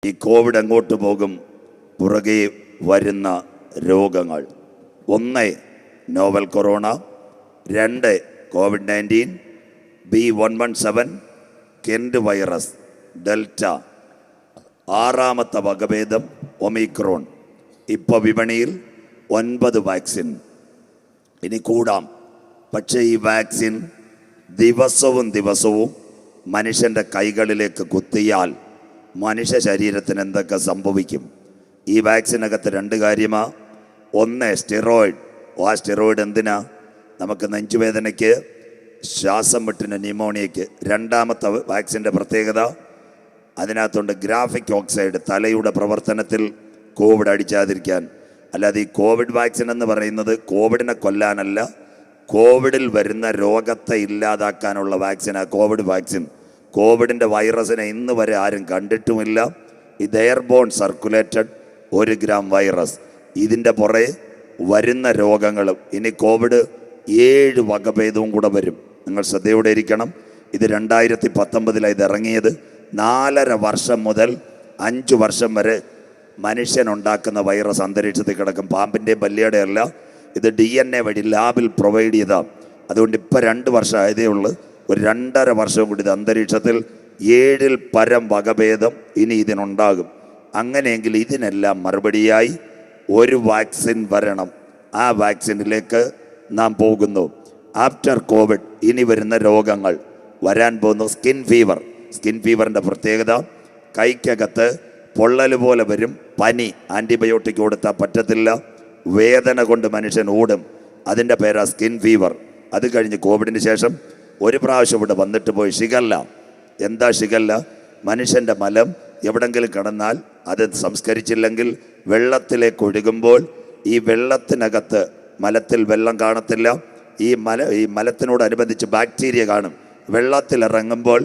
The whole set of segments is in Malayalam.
ഈ കോവിഡ് എങ്ങോട്ട് പോകും? പുറകെ വരുന്ന രോഗങ്ങൾ: 1 novel corona, 2 COVID-19, B.1.1.7 Kent virus, delta, 6ാമത്തെ വകഭേദം ഒമിക്രോൺ. ഇപ്പോൾ വിപണിയിൽ 9 വാക്സിൻ. ഇനി കൂടാം. പക്ഷേ ഈ വാക്സിൻ ദിവസവും മനുഷ്യൻ്റെ കൈകളിലേക്ക് കുത്തിയാൽ മനുഷ്യ ശരീരത്തിന് എന്തൊക്കെ സംഭവിക്കും? ഈ വാക്സിനകത്ത് 2 കാര്യമാണ്. 1 സ്റ്റെറോയിഡ്. ആ സ്റ്റെറോയിഡ് എന്തിനാ? നമുക്ക് നെഞ്ചുവേദനയ്ക്ക്, ശ്വാസം മുട്ടിന്, ന്യൂമോണിയയ്ക്ക്. 2ാമത്തെ വാക്സിൻ്റെ പ്രത്യേകത അതിനകത്തുണ്ട് ഗ്രാഫിക് ഓക്സൈഡ്, തലയുടെ പ്രവർത്തനത്തിൽ കോവിഡ് അടിച്ചാതിരിക്കാൻ. അല്ലാതെ ഈ കോവിഡ് വാക്സിൻ എന്ന് പറയുന്നത് കോവിഡിനെ കൊല്ലാനല്ല, കോവിഡിൽ വരുന്ന രോഗത്തെ ഇല്ലാതാക്കാനുള്ള വാക്സിനാണ് കോവിഡ് വാക്സിൻ. കോവിഡിൻ്റെ വൈറസിനെ ഇന്ന് വരെ ആരും കണ്ടിട്ടുമില്ല. ഇത് എയർബോൺ സർക്കുലേറ്റഡ് 1 ഗ്രാം വൈറസ്. ഇതിൻ്റെ പുറകെ വരുന്ന രോഗങ്ങളും. ഇനി കോവിഡ് 7 വകഭേദവും കൂടെ വരും. നിങ്ങൾ ശ്രദ്ധയോടെ ഇരിക്കണം. ഇത് 2019 ഇത് ഇറങ്ങിയത്. 4.5 വർഷം മുതൽ 5 വർഷം വരെ മനുഷ്യനുണ്ടാക്കുന്ന വൈറസ് അന്തരീക്ഷത്തിൽ കിടക്കും. പാമ്പിൻ്റെയും പല്ലിയുടെ അല്ല, ഇത് DNA വഴി ലാബിൽ പ്രൊവൈഡ് ചെയ്താണ്. അതുകൊണ്ട് ഇപ്പോൾ 2 വർഷം ആയതേ ഉള്ളൂ. ഒരു 2.5 വർഷം കൂടി ഇത് അന്തരീക്ഷത്തിൽ 7 പരം വകഭേദം ഇനി ഇതിനുണ്ടാകും. അങ്ങനെയെങ്കിൽ ഇതിനെല്ലാം മറുപടിയായി ഒരു വാക്സിൻ വരണം. ആ വാക്സിനിലേക്ക് നാം പോകുന്നു. ആഫ്റ്റർ കോവിഡ് ഇനി വരുന്ന രോഗങ്ങൾ വരാൻ പോകുന്നു. Skin fever. സ്കിൻ ഫീവറിൻ്റെ പ്രത്യേകത കൈക്കകത്ത് പൊള്ളൽ പോലെ വരും, പനി, ആൻറ്റിബയോട്ടിക് കൊടുത്താൽ പറ്റത്തില്ല, വേദന കൊണ്ട് മനുഷ്യൻ ഓടും. അതിൻ്റെ പേരാ സ്കിൻ ഫീവർ. അത് കഴിഞ്ഞ് കോവിഡിന് ശേഷം ഒരു പ്രാവശ്യം ഇവിടെ വന്നിട്ട് പോയി ഷിഗല്ല. എന്താ ഷിഗല്ല? മനുഷ്യൻ്റെ മലം എവിടെങ്കിലും കിടന്നാൽ അത് സംസ്കരിച്ചില്ലെങ്കിൽ വെള്ളത്തിലേക്ക് ഒഴുകുമ്പോൾ ഈ വെള്ളത്തിനകത്ത് മലത്തിൽ വെള്ളം കാണത്തില്ല. ഈ മലത്തിനോടനുബന്ധിച്ച് ബാക്ടീരിയ കാണും. വെള്ളത്തിലിറങ്ങുമ്പോൾ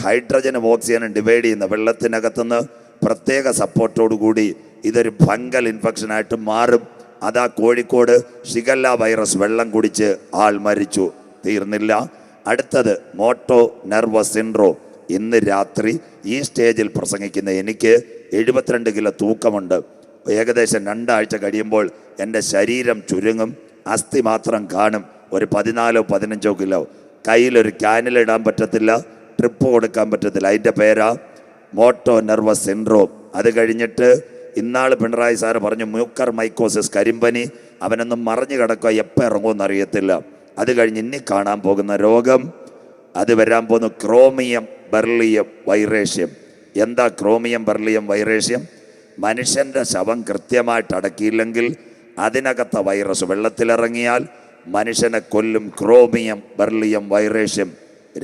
ഹൈഡ്രജനും ഓക്സിജനും ഡിവൈഡ് ചെയ്യുന്ന വെള്ളത്തിനകത്തുനിന്ന് പ്രത്യേക സപ്പോർട്ടോടുകൂടി ഇതൊരു ഫംഗൽ ഇൻഫെക്ഷനായിട്ട് മാറും. അതാ കോഴിക്കോട് ഷിഗല്ല വൈറസ് വെള്ളം കുടിച്ച് ആൾ മരിച്ചു. തീർന്നില്ല. അടുത്തത് മോട്ടോ നെർവസ് സിൻഡ്രോം. ഇന്ന് രാത്രി ഈ സ്റ്റേജിൽ പ്രസംഗിക്കുന്ന എനിക്ക് 72 കിലോ തൂക്കമുണ്ട്. ഏകദേശം 2 ആഴ്ച കഴിയുമ്പോൾ എൻ്റെ ശരീരം ചുരുങ്ങും, അസ്ഥി മാത്രം കാണും. ഒരു 14-15 കിലോ. കയ്യിലൊരു ക്യാനിലിടാൻ പറ്റത്തില്ല, ട്രിപ്പ് കൊടുക്കാൻ പറ്റത്തില്ല. അതിൻ്റെ പേരാ മോട്ടോ നെർവസ് സിൻഡ്രോം. അത് കഴിഞ്ഞിട്ട് ഇന്നാൾ പിണറായി സാറ് പറഞ്ഞു മ്യൂക്കർ മൈക്കോസിസ്, കരിമ്പനി. അവനൊന്നും മറിഞ്ഞു കിടക്കുക, എപ്പോൾ ഇറങ്ങുമെന്ന് അറിയത്തില്ല. അത് കഴിഞ്ഞ് ഇനി കാണാൻ പോകുന്ന രോഗം, അത് വരാൻ പോകുന്നു ക്രോമിയം ബെർലിയം വൈറേഷ്യം. എന്താ ക്രോമിയം ബെർലിയം വൈറേഷ്യം? മനുഷ്യൻ്റെ ശവം കൃത്യമായിട്ട് അടക്കിയില്ലെങ്കിൽ അതിനകത്തെ വൈറസ് വെള്ളത്തിലിറങ്ങിയാൽ മനുഷ്യനെ കൊല്ലും. ക്രോമിയം ബെർലിയം വൈറേഷ്യം.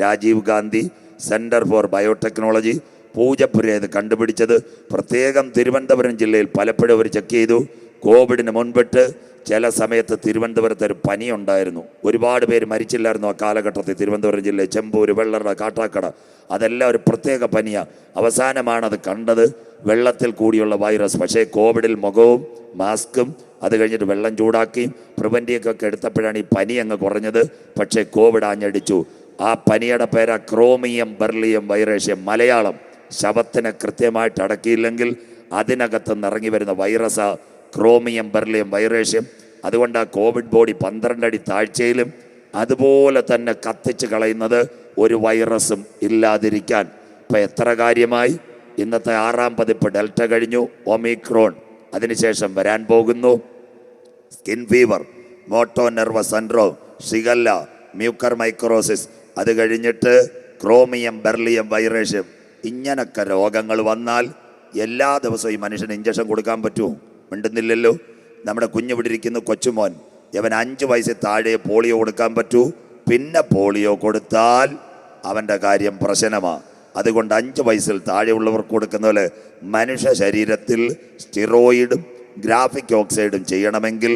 Rajiv Gandhi centre for biotechnology Poojappura ഇത് കണ്ടുപിടിച്ചത്. പ്രത്യേകം തിരുവനന്തപുരം ജില്ലയിൽ പലപ്പോഴും അവർ ചെക്ക് ചെയ്തു. കോവിഡിന് മുൻപിട്ട് ചില സമയത്ത് തിരുവനന്തപുരത്ത് ഒരു പനി ഉണ്ടായിരുന്നു. ഒരുപാട് പേര് മരിച്ചില്ലായിരുന്നു ആ കാലഘട്ടത്തിൽ. തിരുവനന്തപുരം ജില്ലയിൽ ചെമ്പൂർ, വെള്ളറ, കാട്ടാക്കട, അതെല്ലാം ഒരു പ്രത്യേക പനിയാണ്. അവസാനമാണ് അത് കണ്ടത്, വെള്ളത്തിൽ കൂടിയുള്ള വൈറസ്. പക്ഷേ കോവിഡിൽ മുഖവും മാസ്കും അത് കഴിഞ്ഞിട്ട് വെള്ളം ചൂടാക്കിയും പ്രിവൻറ്റീവൊക്കെ എടുത്തപ്പോഴാണ് ഈ പനി അങ്ങ് കുറഞ്ഞത്. പക്ഷേ കോവിഡ് ആഞ്ഞടിച്ചു. ആ പനിയുടെ പേരാ ക്രോമിയം ബെർലിയം വൈറേഷ്യം. മലയാളം ശവത്തിനെ കൃത്യമായിട്ട് അടക്കിയില്ലെങ്കിൽ അതിനകത്ത് നിറങ്ങി വരുന്ന വൈറസാ ക്രോമിയം ബെർലിയം വൈറേഷ്യം. അതുകൊണ്ട് ആ കോവിഡ് ബോഡി 12 അടി താഴ്ചയിലും അതുപോലെ തന്നെ കത്തിച്ച് കളയുന്നത് ഒരു വൈറസും ഇല്ലാതിരിക്കാൻ. ഇപ്പം എത്ര കാര്യമായി. ഇന്നത്തെ 6ാം പതിപ്പ് ഡെൽറ്റ കഴിഞ്ഞു, ഒമിക്രോൺ. അതിനുശേഷം വരാൻ പോകുന്നു skin fever, motor nervous syndrome, shigella, mucor mycosis. അത് കഴിഞ്ഞിട്ട് ക്രോമിയം ബെർലിയം വൈറേഷ്യം. ഇങ്ങനൊക്കെ രോഗങ്ങൾ വന്നാൽ എല്ലാ ദിവസവും ഈ മനുഷ്യന് ഇഞ്ചക്ഷൻ കൊടുക്കാൻ പറ്റുമോ? മിണ്ടുന്നില്ലല്ലോ. നമ്മുടെ കുഞ്ഞിവിടിരിക്കുന്ന കൊച്ചുമോൻ, അവൻ 5 വയസ്സിൽ താഴെ പോളിയോ കൊടുക്കാൻ പറ്റൂ. പിന്നെ പോളിയോ കൊടുത്താൽ അവൻ്റെ കാര്യം പ്രശ്നമാണ്. അതുകൊണ്ട് 5 വയസ്സിൽ താഴെയുള്ളവർക്ക് കൊടുക്കുന്ന പോലെ മനുഷ്യ ശരീരത്തിൽ സ്റ്റിറോയിഡും ഗ്രാഫിക് ഓക്സൈഡും ചെയ്യണമെങ്കിൽ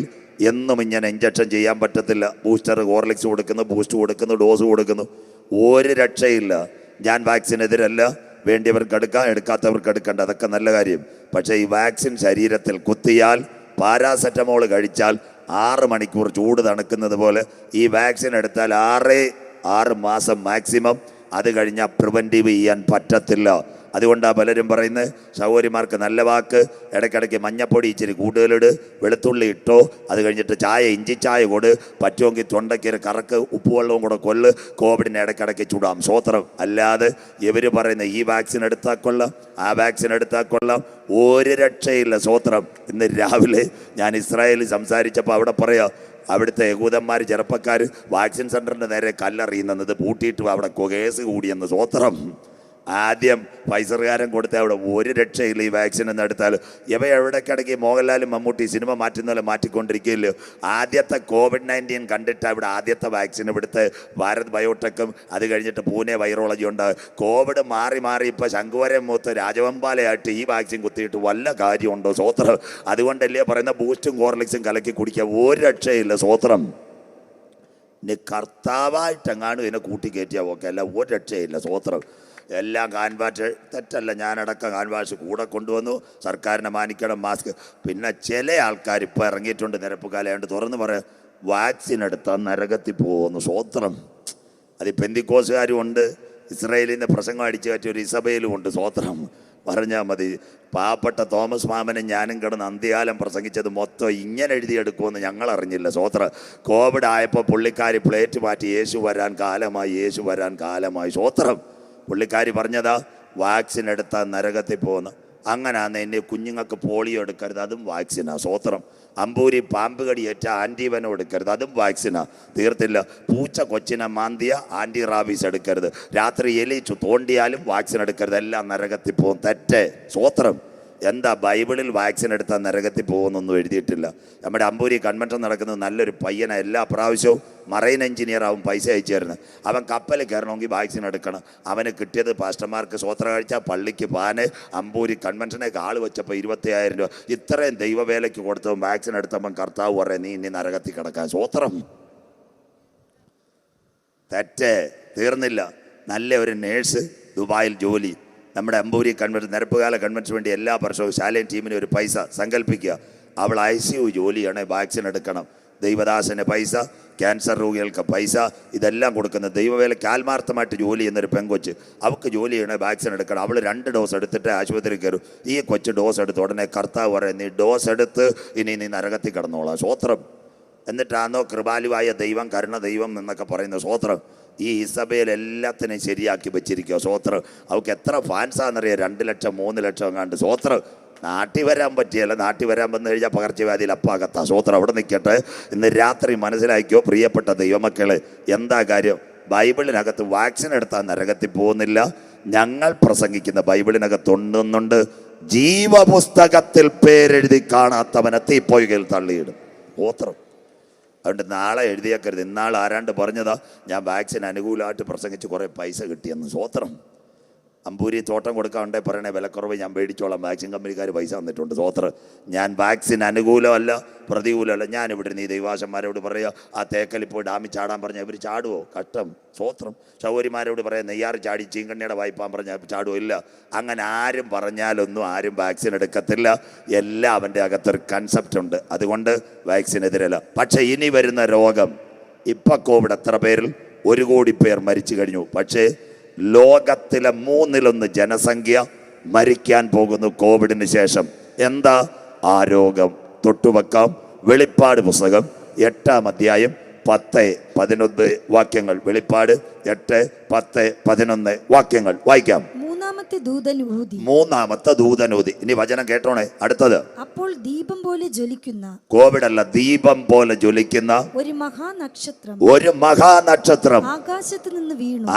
എന്നും ഇങ്ങനെ ഇഞ്ചക്ഷൻ ചെയ്യാൻ പറ്റത്തില്ല. ബൂസ്റ്റർ, ഹോർലിക്സ് കൊടുക്കുന്നു, ബൂസ്റ്റ് കൊടുക്കുന്നു, ഡോസ് കൊടുക്കുന്നു. ഒരു രക്ഷയില്ല. ഞാൻ വാക്സിനെതിരല്ല. വേണ്ടിയവർക്ക് എടുക്കാം, എടുക്കാത്തവർക്ക് എടുക്കേണ്ട, അതൊക്കെ നല്ല കാര്യം. പക്ഷേ ഈ വാക്സിൻ ശരീരത്തിൽ കുത്തിയാൽ, പാരാസെറ്റമോൾ കഴിച്ചാൽ 6 മണിക്കൂർ ചൂട് തണുക്കുന്നത് പോലെ ഈ വാക്സിൻ എടുത്താൽ 6 മാസം മാക്സിമം. അത് കഴിഞ്ഞാൽ പ്രിവെൻറ്റീവ് ചെയ്യാൻ പറ്റത്തില്ല. അതുകൊണ്ടാണ് പലരും പറയുന്നത് സഹോദരിമാർക്ക് നല്ല വാക്ക്, ഇടയ്ക്കിടയ്ക്ക് മഞ്ഞപ്പൊടി ഇച്ചിരി കൂടുതലിട്, വെളുത്തുള്ളി ഇട്ടോ, അത് കഴിഞ്ഞിട്ട് ചായ ഇഞ്ചി ചായ കൊട്, പറ്റുമെങ്കിൽ തൊണ്ടയ്ക്ക് കറക്ക് ഉപ്പുവെള്ളവും കൂടെ കൊല്ല്, കോവിഡിനെ ഇടയ്ക്കിടയ്ക്ക് ചൂടാം. സ്വോത്രം. അല്ലാതെ ഇവർ പറയുന്ന ഈ വാക്സിൻ എടുത്താൽ കൊള്ളാം, ആ വാക്സിൻ എടുത്താൽ കൊള്ളാം, ഒരു രക്ഷയില്ല. സ്വോത്രം. ഇന്ന് രാവിലെ ഞാൻ ഇസ്രായേലിൽ സംസാരിച്ചപ്പോൾ അവിടെ പറയാം, അവിടുത്തെ യഹൂദന്മാർ ചെറുപ്പക്കാർ വാക്സിൻ സെൻ്ററിൻ്റെ നേരെ കല്ലെറിയുന്നത് പൂട്ടിയിട്ട് അവിടെ കേസ് കൂടിയെന്ന്. സ്വോത്രം. ആദ്യം ഫൈസറുകാരൻ കൊടുത്ത അവിടെ ഒരു രക്ഷയില്ല. ഈ വാക്സിൻ എന്ന് എടുത്താൽ ഇവ എവിടേക്കിടയ്ക്ക് മോഹൻലാലും മമ്മൂട്ടി സിനിമ മാറ്റുന്നപോലെ മാറ്റിക്കൊണ്ടിരിക്കുകയില്ലോ. ആദ്യത്തെ COVID-19 കണ്ടിട്ട് അവിടെ ആദ്യത്തെ വാക്സിൻ ഇവിടുത്തെ ഭാരത് ബയോടെക്കും, അത് കഴിഞ്ഞിട്ട് പൂനെ വൈറോളജി ഉണ്ട്. കോവിഡ് മാറി മാറി ഇപ്പോൾ ശംഖുവരം മൂത്ത് രാജവെമ്പാലയായിട്ട് ഈ വാക്സിൻ കുത്തിയിട്ട് വല്ല കാര്യമുണ്ടോ? സ്വോത്രം. അതുകൊണ്ടല്ലേ പറയുന്ന ബൂസ്റ്റും ഹോർലിക്സും കലക്കി കുടിക്കുക, ഒരു രക്ഷയില്ല. സ്വോത്രം. ഇനി കർത്താവായിട്ടെങ്ങാനും ഇതിനെ കൂട്ടിക്കയറ്റിയാൽ ഓക്കെ, അല്ല ഒരു രക്ഷയില്ല. സ്വോത്രം. എല്ലാം കാൻവാസ് തെറ്റല്ല, ഞാനടക്കം കാൻവാസ് കൂടെ കൊണ്ടുവന്നു. സർക്കാരിനെ മാനിക്കണം, മാസ്ക്. പിന്നെ ചില ആൾക്കാർ ഇപ്പോൾ ഇറങ്ങിയിട്ടുണ്ട്, നിരപ്പുകാലായതുകൊണ്ട് തുറന്ന് പറയാം, വാക്സിൻ എടുത്താൽ നരകത്തിൽ പോകുന്നു. സ്വോത്രം. അത് പെന്തിക്കോസുകാരും ഉണ്ട്, ഇസ്രായേലിൽ നിന്ന് പ്രസംഗം അടിച്ചു കയറ്റിയ ഒരു ഇസബയിലും ഉണ്ട്. സ്വോത്രം. പറഞ്ഞാൽ മതി. പാവപ്പെട്ട തോമസ് മാമനും ഞാനും കിടന്ന് അന്ത്യകാലം പ്രസംഗിച്ചത് മൊത്തം ഇങ്ങനെ എഴുതിയെടുക്കുമെന്ന് ഞങ്ങൾ അറിഞ്ഞില്ല. സ്വോത്രം. കോവിഡ് ആയപ്പോൾ പുള്ളിക്കാരി പ്ലേറ്റ് മാറ്റി, യേശു വരാൻ കാലമായി, യേശു വരാൻ കാലമായി. സ്വോത്രം. പുള്ളിക്കാരി പറഞ്ഞതാ വാക്സിൻ എടുത്താൽ നരകത്തിൽ പോകുന്നു. അങ്ങനെയാന്ന് എന്നെ കുഞ്ഞുങ്ങൾക്ക് പോളിയോ എടുക്കരുത്, അതും വാക്സിനാണ്. സ്വോത്രം. അമ്പൂരി പാമ്പ് കടിയേറ്റ ആൻറ്റിവനോ എടുക്കരുത്, അതും വാക്സിനാണ്. തീർത്തില്ല. പൂച്ച കൊച്ചിനെ മാന്തിയ ആൻറ്റി റാബീസ് എടുക്കരുത്. രാത്രി എലി തോണ്ടിയാലും വാക്സിൻ എടുക്കരുത്, എല്ലാം നരകത്തിൽ പോകും. തെറ്റ്. സ്വോത്രം. എന്താ ബൈബിളിൽ വാക്സിൻ എടുത്താൽ നരകത്തിൽ പോകുന്നൊന്നും എഴുതിയിട്ടില്ല. നമ്മുടെ അമ്പൂരി കൺവെൻഷൻ നടക്കുന്നത് നല്ലൊരു പയ്യനെ എല്ലാ പ്രാവശ്യവും മറൈൻ എഞ്ചിനീയർ ആവും പൈസ അയച്ചു തരുന്നത്. അവൻ കപ്പലിൽ കയറണമെങ്കിൽ വാക്സിൻ എടുക്കണം. അവന് കിട്ടിയത് പാസ്റ്റർമാർക്ക് സ്വോത്ര കാഴ്ച, പള്ളിക്ക് പാന്, അമ്പൂരി കൺവെൻഷനൊക്കെ ആൾ വെച്ചപ്പോൾ 25,000 രൂപ. ഇത്രയും ദൈവവേലയ്ക്ക് കൊടുത്തവൻ വാക്സിൻ എടുത്തവൻ കർത്താവ് പറയാം, നീ ഇനി നരകത്തിൽ കിടക്കാൻ. സ്വോത്രം. തെറ്റ്. തീർന്നില്ല. നല്ല ഒരു നേഴ്സ് ദുബായിൽ ജോലി. നമ്മുടെ അമ്പൂരി കൺവെൻഷൻ, നിരപ്പുകാല കൺവെൻഷന് വേണ്ടി എല്ലാ വർഷവും ശാലേൻ ടീമിന് ഒരു പൈസ സങ്കല്പിക്കുക. അവൾ ICU ജോലിയാണ്, വാക്സിൻ എടുക്കണം. ദൈവദാസന് പൈസ, ക്യാൻസർ രോഗികൾക്ക് പൈസ, ഇതെല്ലാം കൊടുക്കുന്നത്. ദൈവവേലയ്ക്ക് ആത്മാർത്ഥമായിട്ട് ജോലി ചെയ്യുന്നൊരു പെങ്കൊച്ച്, അവൾക്ക് ജോലി ചെയ്യണേ, വാക്സിൻ എടുക്കണം. അവൾ 2 ഡോസ് എടുത്തിട്ട് ആശുപത്രിയിൽ കയറും. ഈ കൊച്ച് ഡോസ് എടുത്ത് ഉടനെ കർത്താവ് പറയും, നീ ഡോസ് എടുത്ത് ഇനി നീ നരകത്തിൽ കിടന്നോളാം. സ്വോത്രം. എന്നിട്ടാണോ കൃപാലുവായ ദൈവം, കരുണ ദൈവം എന്നൊക്കെ പറയുന്നത്. സ്വോത്രം. ഈ ഇസബേൽ എല്ലാത്തിനെയും ശരിയാക്കി വെച്ചിരിക്കുക. സ്വോത്രം. അവൾക്ക് എത്ര ഫാൻസാണെന്നറിയാം, 2 ലക്ഷം 3 ലക്ഷം കണ്ട്. സ്വോത്രം. നാട്ടിൽ വരാൻ പറ്റിയല്ല, നാട്ടിൽ വരാൻ വന്നു കഴിഞ്ഞാൽ പകർച്ചവ്യാധിയിൽ അപ്പാകത്താ. സ്വോത്രം. അവിടെ നിൽക്കട്ടെ. ഇന്ന് രാത്രി മനസ്സിലാക്കിയോ പ്രിയപ്പെട്ട ദൈവമക്കളെ, എന്താ കാര്യം? ബൈബിളിനകത്ത് വാക്സിൻ എടുത്താൽ നരകത്തിൽ പോകുന്നില്ല. ഞങ്ങൾ പ്രസംഗിക്കുന്ന ബൈബിളിനകത്തുണ്ടുന്നുണ്ട്, ജീവപുസ്തകത്തിൽ പേരെഴുതി കാണാത്തവനെ തീപ്പൊയ്കയിൽ തള്ളിയിടും. സ്വോത്രം. അതുകൊണ്ട് നാളെ എഴുതിയേക്കരുത്. ഇന്നാൾ ആരാണ്ട് പറഞ്ഞതാ, ഞാൻ വാക്സിൻ അനുകൂലമായിട്ട് പ്രസംഗിച്ച് കുറേ പൈസ കിട്ടിയെന്ന്. സ്വോത്രം. അമ്പൂരി തോട്ടം കൊടുക്കാണ്ടേ പറയണേ, വിലക്കുറവ് ഞാൻ മേടിച്ചോളാം, വാക്സിൻ കമ്പനിക്കാർ പൈസ തന്നിട്ടുണ്ട്. സ്വോത്രം. ഞാൻ വാക്സിൻ അനുകൂലമല്ല, പ്രതികൂലമല്ല. ഞാനിവിടെ നീ ദൈവാശന്മാരോട് പറയുക, ആ തേക്കലിൽ പോയി ഡാമിൽ ചാടാൻ പറഞ്ഞാൽ ഇവർ ചാടുവോ? കഷ്ടം. സ്വോത്രം. സൗകര്യമാരോട് പറയാം, നെയ്യാറ് ചാടി ചീങ്കണ്ണിയുടെ വായ്പാൻ പറഞ്ഞാൽ ചാടുവോ? ഇല്ല. അങ്ങനെ ആരും പറഞ്ഞാലൊന്നും ആരും വാക്സിൻ എടുക്കത്തില്ല. എല്ലാം അവൻ്റെ അകത്തൊരു കൺസെപ്റ്റ് ഉണ്ട്. അതുകൊണ്ട് വാക്സിൻ എതിരല്ല. പക്ഷേ ഇനി വരുന്ന രോഗം, ഇപ്പം കോവിഡ് എത്ര പേരിൽ 1 കോടി പേർ മരിച്ചു കഴിഞ്ഞു. പക്ഷേ ലോകത്തിലെ 1/3 ജനസംഖ്യ മരിക്കാൻ പോകുന്നു കോവിഡിന് ശേഷം. എന്താ ആ രോഗം? തൊട്ടുവെക്കാം. വെളിപ്പാട് പുസ്തകം 8-ാം അധ്യായം 10-11 വാക്യങ്ങൾ. വെളിപ്പാട് 8, 10, 11 വാക്യങ്ങൾ വായിക്കാം. മൂന്നാമത്തെ ദൂതനൂതി. ഇനി വചനം കേട്ടോണേ. അടുത്തത്, അപ്പോൾ ദീപം പോലെ ജ്വലിക്കുന്ന, കോവിഡല്ല, ദീപം പോലെ ജ്വലിക്കുന്ന ഒരു മഹാനക്ഷത്രം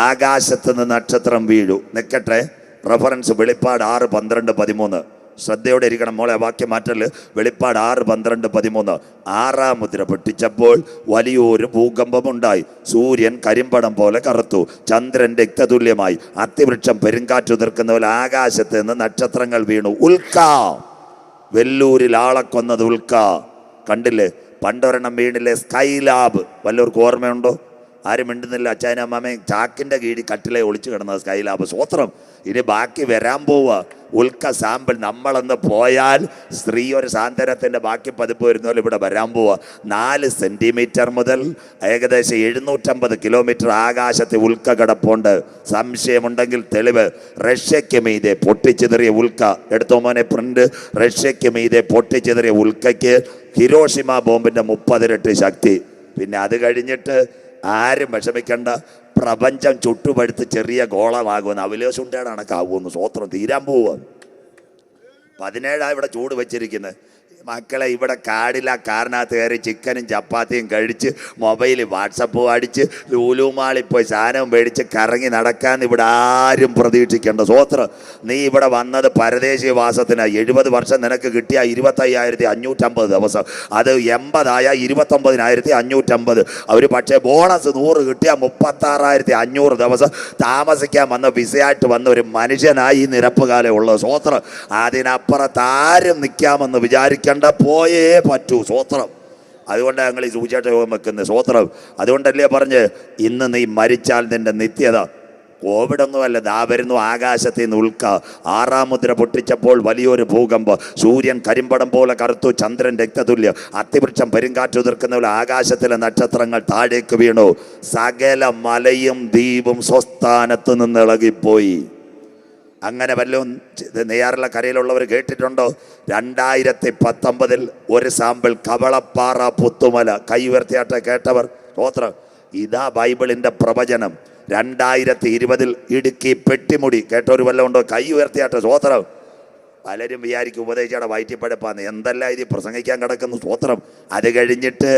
ആകാശത്ത് നിന്ന് നക്ഷത്രം വീഴു. നിൽക്കട്ടെ. റഫറൻസ് വെളിപ്പാട് 6, 12, 13. ശ്രദ്ധയോടെ ഇരിക്കണം മോളെ, വാക്യം മാറ്റല്. വെളിപ്പാട് 6, 12, 13. 6-ാം മുദ്ര പൊട്ടിച്ചപ്പോൾ വലിയൊരു ഭൂകമ്പമുണ്ടായി. സൂര്യൻ കരിമ്പടം പോലെ കറുത്തു, ചന്ദ്രൻ രക്തതുല്യമായി, അത്തിവൃക്ഷം പെരുങ്കാറ്റു നിൽക്കുന്ന പോലെ ആകാശത്ത് നിന്ന് നക്ഷത്രങ്ങൾ വീണു. ഉൽക്ക. വെല്ലൂരിൽ ആളെ കൊന്നത് ഉൽക്ക. കണ്ടില്ലേ? പണ്ടൊരെണ്ണം വീണില്ലേ? സ്കൈലാബ്. വല്ലവർക്കും ഓർമ്മയുണ്ടോ? ആരും മിണ്ടുന്നില്ല. അച്ചായനും അമ്മാമയും ചാക്കിൻ്റെ കീഴിൽ കട്ടിലെ ഒളിച്ചു കിടന്നത് സ്കൈലാബ്. സ്വോത്രം. ഇനി ബാക്കി വരാൻ പോവുക ഉൽക്ക സാമ്പിൾ. നമ്മളൊന്ന് പോയാൽ സ്ത്രീ ഒരു സാന്ത്വനത്തിൻ്റെ ബാക്കി പതിപ്പ് വരുന്നപോലെ ഇവിടെ വരാൻ പോവുക. 4 സെൻറ്റിമീറ്റർ മുതൽ ഏകദേശം 750 കിലോമീറ്റർ ആകാശത്തെ ഉൽക്ക കിടപ്പുണ്ട്. സംശയമുണ്ടെങ്കിൽ തെളിവ്. റഷ്യയ്ക്ക് മീതെ പൊട്ടിച്ചിതറിയ ഉൽക്ക. എടുത്തോ മോനെ പ്രിന്റ്. റഷ്യയ്ക്ക് മീതെ പൊട്ടിച്ചിതറിയ ഉൽക്കയ്ക്ക് ഹിരോഷിമ ബോംബിൻ്റെ 30 ഇരട്ടി ശക്തി. പിന്നെ അത് കഴിഞ്ഞിട്ട് ആരും വിഷമിക്കണ്ട, പ്രപഞ്ചം ചുട്ടുപഴുത്ത് ചെറിയ ഗോളമാകുമെന്ന് അവലോസുണ്ടയുടെ കണക്കാകുമെന്ന്. സ്വോത്രം. തീരാൻ പോവുക. 17 ഇവിടെ ചൂട് വെച്ചിരിക്കുന്നത്. മക്കളെ ഇവിടെ കാടില്ല കാറിനകത്ത് കയറി ചിക്കനും ചപ്പാത്തിയും കഴിച്ച് മൊബൈലിൽ വാട്സപ്പ് അടിച്ച് ലൂലുമാളിൽ പോയി സാധനവും മേടിച്ച് കറങ്ങി നടക്കാമെന്ന് ഇവിടെ ആരും പ്രതീക്ഷിക്കേണ്ട. സ്വോത്രം. നീ ഇവിടെ വന്നത് പരദേശി വാസത്തിന്. 70 വർഷം നിനക്ക് കിട്ടിയ 25,550 ദിവസം. അത് 80 ആയ 29,550. അവർ പക്ഷേ ബോണസ് 100 കിട്ടിയ 36,500 ദിവസം താമസിക്കാൻ വന്ന വിസയായിട്ട് വന്ന ഒരു മനുഷ്യനായി ഈ നിരപ്പുകാലം ഉള്ളത്. സ്വോത്രം. അതിനപ്പുറത്ത് ആരും നിൽക്കാമെന്ന് വിചാരിക്കാൻ പോയേ പറ്റൂ. സ്വോത്രം. അതുകൊണ്ടാണ് ഞങ്ങൾ ഈ സൂചിയായിട്ട് യോഗം വെക്കുന്നത്. സ്വോത്രം. അതുകൊണ്ടല്ലേ പറഞ്ഞ് ഇന്ന് നീ മരിച്ചാൽ നിന്റെ നിത്യത കോവിഡൊന്നുമല്ല. ദാ വരുന്നു ആകാശത്തിൽ നിന്ന് ഉൽക്ക. 6-ാം മുദ്ര പൊട്ടിച്ചപ്പോൾ വലിയൊരു ഭൂകമ്പം. സൂര്യൻ കരിമ്പടം പോലെ കറുത്തു. ചന്ദ്രൻ രക്തതുല്യം. അത്തിവൃക്ഷം പെരുങ്കാറ്റ് ഉതിർക്കുന്ന പോലെ ആകാശത്തിലെ നക്ഷത്രങ്ങൾ താഴേക്ക് വീണു. സകല മലയും ദ്വീപും സ്വസ്ഥാനത്ത് നിന്ന് ഇളകിപ്പോയി. അങ്ങനെ വല്ലതും നെയ്യാറുള്ള കരയിലുള്ളവർ കേട്ടിട്ടുണ്ടോ? 2019 ഒരു സാമ്പിൾ കവളപ്പാറ പുത്തുമല. കൈ ഉയർത്തിയാട്ടെ കേട്ടവർ. സ്തോത്രം. ഇതാ ബൈബിളിൻ്റെ പ്രവചനം. 2020 ഇടുക്കി പെട്ടിമുടി. കേട്ടവർ വല്ലതും ഉണ്ടോ? കൈ ഉയർത്തിയാട്ടെ. സ്തോത്രം. പലരും വിചാരിക്കും ഉപദേശിയുടെ വയറ്റിപ്പഴപ്പാന്ന്. എന്തെല്ലാം ഇത് പ്രസംഗിക്കാൻ കിടക്കുന്നു. സ്തോത്രം. അത് കഴിഞ്ഞിട്ട്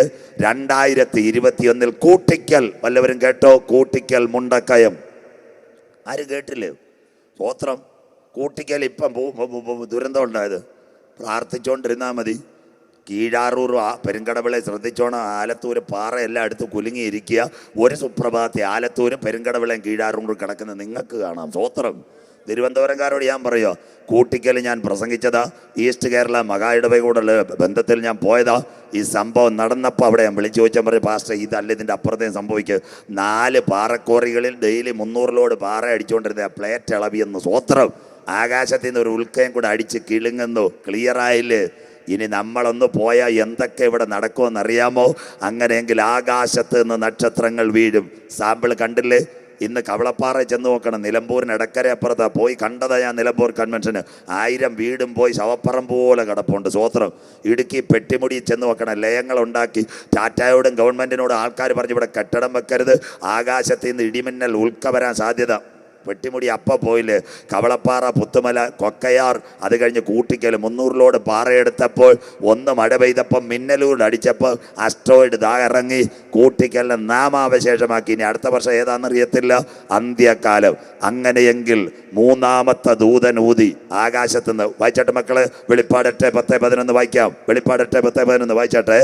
2021 കൂട്ടിക്കൽ. വല്ലവരും കേട്ടോ? കൂട്ടിക്കൽ മുണ്ടക്കയം. ആരും കേട്ടില്ലേ? സ്തോത്രം. കൂട്ടിക്കൽ ഇപ്പം ദുരന്തം ഉണ്ടായത്. പ്രാർത്ഥിച്ചുകൊണ്ടിരുന്നാൽ മതി. കീഴാറൂർ പെരുങ്കടവിളെ ശ്രദ്ധിച്ചോണം. ആലത്തൂർ പാറയെല്ലാം എടുത്ത് കുലുങ്ങിയിരിക്കുക. ഒരു സുപ്രഭാതത്തെ ആലത്തൂരും പെരുങ്കടവിളയും കീഴാറൂർ കിടക്കുന്നത് നിങ്ങൾക്ക് കാണാം. സ്തോത്രം. തിരുവനന്തപുരംകാരോട് ഞാൻ പറയുക, കൂട്ടിക്കൽ ഞാൻ പ്രസംഗിച്ചതാ. ഈസ്റ്റ് കേരള മഹായിടവകൂടെ ബന്ധത്തിൽ ഞാൻ പോയതാ. ഈ സംഭവം നടന്നപ്പോൾ അവിടെ ഞാൻ വിളിച്ചു ചോദിച്ചാൽ പറയും, പാസ്റ്റർ ഇതല്ല ഇതിൻ്റെ അപ്പുറത്തേയും സംഭവിക്കുക. 4 പാറക്കോറികളിൽ ഡെയിലി 300 ലോഡ് പാറ അടിച്ചുകൊണ്ടിരുന്ന പ്ലേറ്റ് ഇളവിയെന്ന്. സ്വോത്രം. ആകാശത്തിൽ നിന്ന് ഒരു ഉൽക്കയും കൂടെ അടിച്ച് കിളുങ്ങുന്നു. ക്ലിയറായില്ലേ? ഇനി നമ്മളൊന്ന് പോയാൽ എന്തൊക്കെ ഇവിടെ നടക്കുമെന്നറിയാമോ? അങ്ങനെയെങ്കിൽ ആകാശത്ത് നിന്ന് നക്ഷത്രങ്ങൾ വീഴും. സാമ്പിൾ കണ്ടില്ലേ? ഇന്ന് കവളപ്പാറ ചെന്ന് നോക്കണം. നിലമ്പൂരിന് ഇടക്കര അപ്പുറത്താ പോയി കണ്ടതാ ഞാൻ. നിലമ്പൂർ കൺവെൻഷന് 1000 വീടും പോയി ശവപ്പറം പോലെ കിടപ്പുണ്ട്. സ്വോത്രം. ഇടുക്കി പെട്ടിമുടി ചെന്ന് നോക്കണം. ലയങ്ങളുണ്ടാക്കി ടാറ്റായോടും ഗവൺമെൻറ്റിനോടും ആൾക്കാർ പറഞ്ഞു ഇവിടെ കെട്ടിടം വെക്കരുത്, ആകാശത്തിൽ നിന്ന് ഇടിമിന്നൽ ഉൽക്ക വരാൻ സാധ്യത. പെട്ടിമുടി അപ്പം പോയില്ലേ? കവളപ്പാറ, പുത്തുമല, കൊക്കയാർ, അത് കഴിഞ്ഞ് കൂട്ടിക്കൽ 300 ലോഡ് പാറയെടുത്തപ്പോൾ ഒന്ന് മഴ പെയ്തപ്പം മിന്നലൂടെ അടിച്ചപ്പോൾ അസ്ട്രോയിഡ് ദാ ഇറങ്ങി കൂട്ടിക്കലിനെ നാമാവശേഷമാക്കി. ഇനി അടുത്ത വർഷം ഏതാണെന്നറിയത്തില്ല. അന്ത്യകാലം. അങ്ങനെയെങ്കിൽ 3ാമത്തെ ദൂതൻ ഊതി ആകാശത്തുനിന്ന്. വായിച്ചാട്ടെ മക്കള്. വെളിപ്പാട് 8:10-11 വായിക്കാം. വെളിപ്പാട് 8:10-11 വായിച്ചാട്ടെ.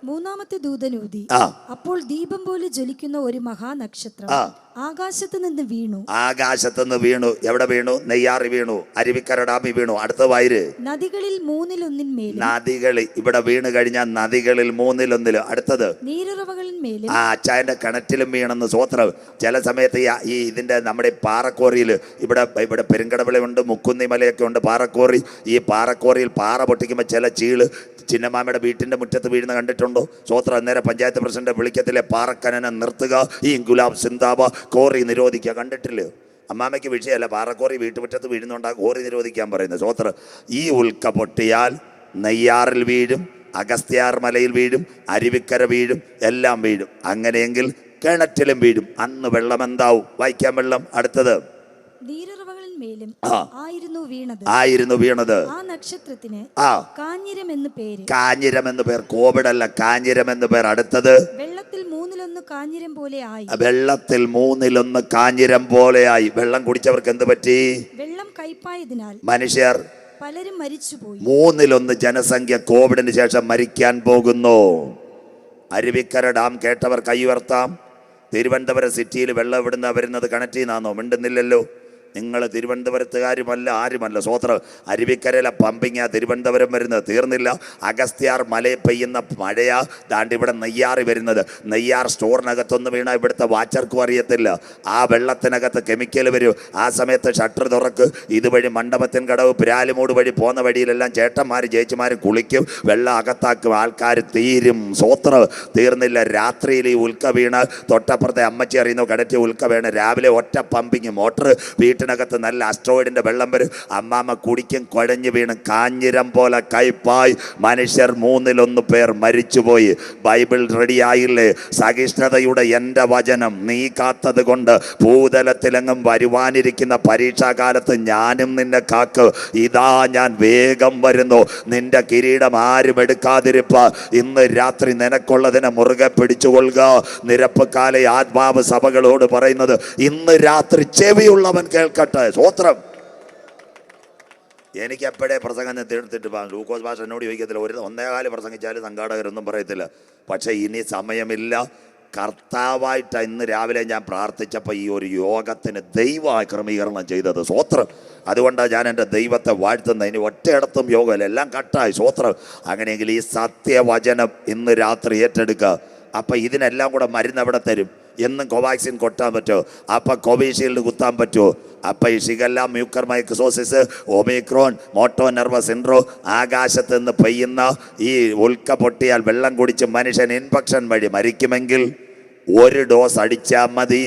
3ാമത്തെ ദൂതൻ ഊതി. അപ്പോൾ ദീപം പോലെ ജ്വലിക്കുന്ന ഒരു മഹാനക്ഷത്രം ആകാശത്ത് നിന്ന് വീണു. ആകാശത്തുനിന്ന് വീണു. എവിടെ വീണു? നെയ്യാറി വീണു. അരുവിക്കര ഡാമിൽ വീണു. അടുത്ത വയറ് നദികളിൽ 3-1 നദികളിൽ. ഇവിടെ വീണ് കഴിഞ്ഞാൽ നദികളിൽ 3-1. അടുത്തത് നീരുറവകളിന്മേലും. അച്ചായന്റെ കിണറ്റിലും വീണെന്ന്. സ്വോത്രം. ചില സമയത്ത് ഈ ഇതിന്റെ നമ്മുടെ പാറക്കോറിയിൽ ഇവിടെ പെരുങ്കടവിളയുണ്ട്, മുക്കുന്നിമലയൊക്കെ ഉണ്ട് പാറക്കോറി. ഈ പാറക്കോറിയിൽ പാറ പൊട്ടിക്കുമ്പോൾ ചില ചീള് ചിന്നമാമയുടെ വീട്ടിൻ്റെ മുറ്റത്ത് വീഴുന്ന കണ്ടിട്ടുണ്ടോ? സ്വോത്രം. അന്നേരം പഞ്ചായത്ത് പ്രസിഡന്റ് വിളിക്കത്തിലെ പാറക്കനനം നിർത്തുക, ഈ ഗുലാബ് സിന്ദാബ, കോറി നിരോധിക്കുക. കണ്ടിട്ടില്ലേ? അമ്മാമയ്ക്ക് വിഷയമല്ല, പാറക്കോറി വീട്ടുമുറ്റത്ത് വീഴുന്നുണ്ടാകും, കോറി നിരോധിക്കാൻ പറയുന്നത്. സ്വോത്രം. ഈ ഉൽക്ക പൊട്ടിയാൽ നെയ്യാറിൽ വീഴും, അഗസ്ത്യാർ മലയിൽ വീഴും, അരുവിക്കര വീഴും, എല്ലാം വീഴും. അങ്ങനെയെങ്കിൽ കിണറ്റിലും വീഴും. അന്ന് വെള്ളം എന്താവും? വായിക്കാൻ വെള്ളം. അടുത്തത് നീരുറവകളിന്മേലും ആയിരുന്നു വീണത്. ആ നക്ഷത്രത്തിന് കാഞ്ഞിരം എന്ന് പേര്. കാഞ്ഞിരം എന്ന് പേർ. കോവിഡല്ല, കാഞ്ഞിരം എന്ന് പേർ. അടുത്തത് വെള്ളത്തിൽ 3-1 കാഞ്ഞിരം പോലെ ആയി. വെള്ളത്തിൽ 3-1 കാഞ്ഞിരം പോലെയായി. വെള്ളം കുടിച്ചവർക്ക് എന്ത് പറ്റി? വെള്ളം കയ്പായതിനാൽ മനുഷ്യർ പലരും മരിച്ചുപോയി. 3-1 ജനസംഖ്യ കോവിഡിന് ശേഷം മരിക്കാൻ പോകുന്നു. അരുവിക്കര ഡാം കേട്ടവർ കൈ ഉയർത്താം. തിരുവനന്തപുരം സിറ്റിയിൽ വെള്ളം ഇവിടുന്ന് വരുന്നത് കിണറ്റിൽ നിന്നാണോ? മിണ്ടുന്നില്ലല്ലോ. നിങ്ങൾ തിരുവനന്തപുരത്തുകാരുമല്ല, ആരുമല്ല. സ്വോത്രം. അരുവിക്കരയിലെ പമ്പിങ്ങാ തിരുവനന്തപുരം വരുന്നത്. തീർന്നില്ല. അഗസ്ത്യാർ മലയിൽ പെയ്യുന്ന മഴയാ ദാണ്ട് ഇവിടെ നെയ്യാറി വരുന്നത്. നെയ്യാർ സ്റ്റോറിനകത്തൊന്ന് വീണാൽ ഇവിടുത്തെ വാച്ചർക്കും അറിയത്തില്ല. ആ വെള്ളത്തിനകത്ത് കെമിക്കൽ വരും. ആ സമയത്ത് ഷട്ടർ തുറക്ക്. ഇതുവഴി മണ്ഡപത്തിൻ കടവ് പുരാലുമൂട് വഴി പോകുന്ന വഴിയിലെല്ലാം ചേട്ടന്മാരും ചേച്ചിമാരും കുളിക്കും, വെള്ളം അകത്താക്കും, ആൾക്കാർ തീരും. സ്വോത്രം. തീർന്നില്ല. രാത്രിയിൽ ഈ ഉൽക്ക വീണ് തൊട്ടപ്പുറത്തെ അമ്മച്ചി അറിയുന്നു കിടറ്റി ഉൽക്ക വീണ് രാവിലെ ഒറ്റ പമ്പിങ് മോട്ടർ വീട്ടിനകത്ത് നല്ല അസ്ട്രോയിഡിന്റെ വെള്ളം വരും. അമ്മാമ്മ കുടിക്കും, കുഴഞ്ഞു വീണ് കാഞ്ഞിരം പോലെ കയ്പായി മനുഷ്യർ 1/3 പേർ മരിച്ചുപോയി. ബൈബിൾ റെഡിയായില്ലേ? സഹിഷ്ണുതയുടെ എൻ്റെ വചനം നീ കാത്തത് കൊണ്ട് ഭൂതലത്തിലെങ്ങും വരുവാനിരിക്കുന്ന പരീക്ഷാകാലത്ത് ഞാനും നിന്നെ കാക്ക്. ഇതാ ഞാൻ വേഗം വരുന്നു. നിന്റെ കിരീടം ആരും എടുക്കാതിരിപ്പ. ഇന്ന് രാത്രി നിനക്കുള്ളതിനെ മുറുകെ പിടിച്ചുകൊള്ളുക. നിരപ്പുകാല ആത്മാവ് സഭകളോട് പറയുന്നത് ഇന്ന് രാത്രി ചെവിയുള്ളവൻ കേൾക്കട്ടെ. സ്വോത്രം. എനിക്ക് എപ്പോഴേ പ്രസംഗം തീർത്തിട്ട് പോകാം. ലൂക്കോസ് ഭാഷ എന്നോട് ചോദിക്കത്തില്ല. 1.25 പ്രസംഗിച്ചാലും സംഘാടകരൊന്നും പറയത്തില്ല. പക്ഷേ ഇനി സമയമില്ല. കർത്താവായിട്ട് ഇന്ന് രാവിലെ ഞാൻ പ്രാർത്ഥിച്ചപ്പോൾ ഈ ഒരു യോഗത്തിന് ദൈവമായി ക്രമീകരണം ചെയ്തത്. സ്വോത്രം. അതുകൊണ്ടാണ് ഞാൻ എൻ്റെ ദൈവത്തെ വാഴ്ത്തുന്നത്. ഇനി ഒറ്റയിടത്തും യോഗമല്ല, എല്ലാം കട്ടായി. സ്വോത്രം. അങ്ങനെയെങ്കിൽ ഈ സത്യവചനം ഇന്ന് രാത്രി ഏറ്റെടുക്കുക. അപ്പം ഇതിനെല്ലാം കൂടെ മരുന്ന് എവിടെ തരും? എന്നും കോവാക്സിൻ കൊട്ടാൻ പറ്റുമോ? അപ്പം കോവിഷീൽഡ് കുത്താൻ പറ്റുമോ? അപ്പം ഈ shigella, mucormycosis, omicron, motor nervous syndrome, ആകാശത്ത് നിന്ന് പെയ്യുന്ന ഈ ഉൽക്ക പൊട്ടിയാൽ വെള്ളം കുടിച്ച് മനുഷ്യൻ ഇൻഫെക്ഷൻ വഴി മരിക്കുമെങ്കിൽ 1 ഡോസ് അടിച്ചാൽ മതി.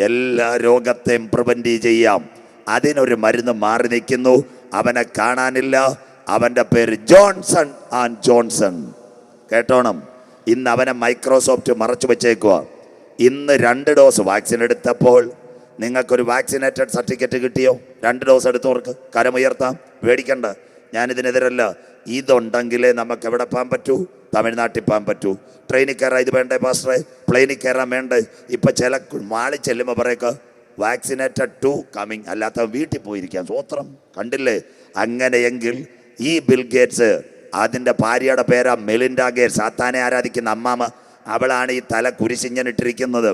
എല്ലാ രോഗത്തെയും പ്രിവെൻറ്റ് ചെയ്യാം. അതിനൊരു മരുന്ന് മാറി നിൽക്കുന്നു. അവനെ കാണാനില്ല. അവൻ്റെ പേര് ജോൺസൺ ആൻഡ് ജോൺസൺ. കേട്ടോണം. ഇന്ന് അവനെ മൈക്രോസോഫ്റ്റ് മറച്ചു വെച്ചേക്കുക. ഇന്ന് 2 ഡോസ് വാക്സിൻ എടുത്തപ്പോൾ നിങ്ങൾക്കൊരു വാക്സിനേറ്റഡ് സർട്ടിഫിക്കറ്റ് കിട്ടിയോ? 2 ഡോസ് എടുത്തവർക്ക് കരമുയർത്താം. പേടിക്കണ്ട. ഞാനിതിനെതിരല്ല. ഇതുണ്ടെങ്കിലേ നമുക്ക് എവിടെ പോകാൻ പറ്റൂ? തമിഴ്നാട്ടിൽ പോകാൻ പറ്റൂ. ട്രെയിനിൽ കയറാൻ ഇത് വേണ്ടേ പാസ്റ്ററെ? പ്ലെയിനിൽ കയറാൻ വേണ്ടേ? ഇപ്പം ചില മാളിൽ ചെല്ലുമ്പോൾ പറയൊക്കെ വാക്സിനേറ്റഡ് ടു കമ്മിങ്, അല്ലാത്ത വീട്ടിൽ പോയിരിക്കാം. സ്വോത്രം. കണ്ടില്ലേ? അങ്ങനെയെങ്കിൽ ഈ ബിൽ ഗേറ്റ്സ്, അതിൻ്റെ ഭാര്യയുടെ പേരാ മെലിൻഡ ഗേറ്റ്സ്, സാത്താനെ ആരാധിക്കുന്ന അമ്മാമ. അവളാണ് ഈ തല കുരിശിഞ്ഞനിട്ടിരിക്കുന്നത്.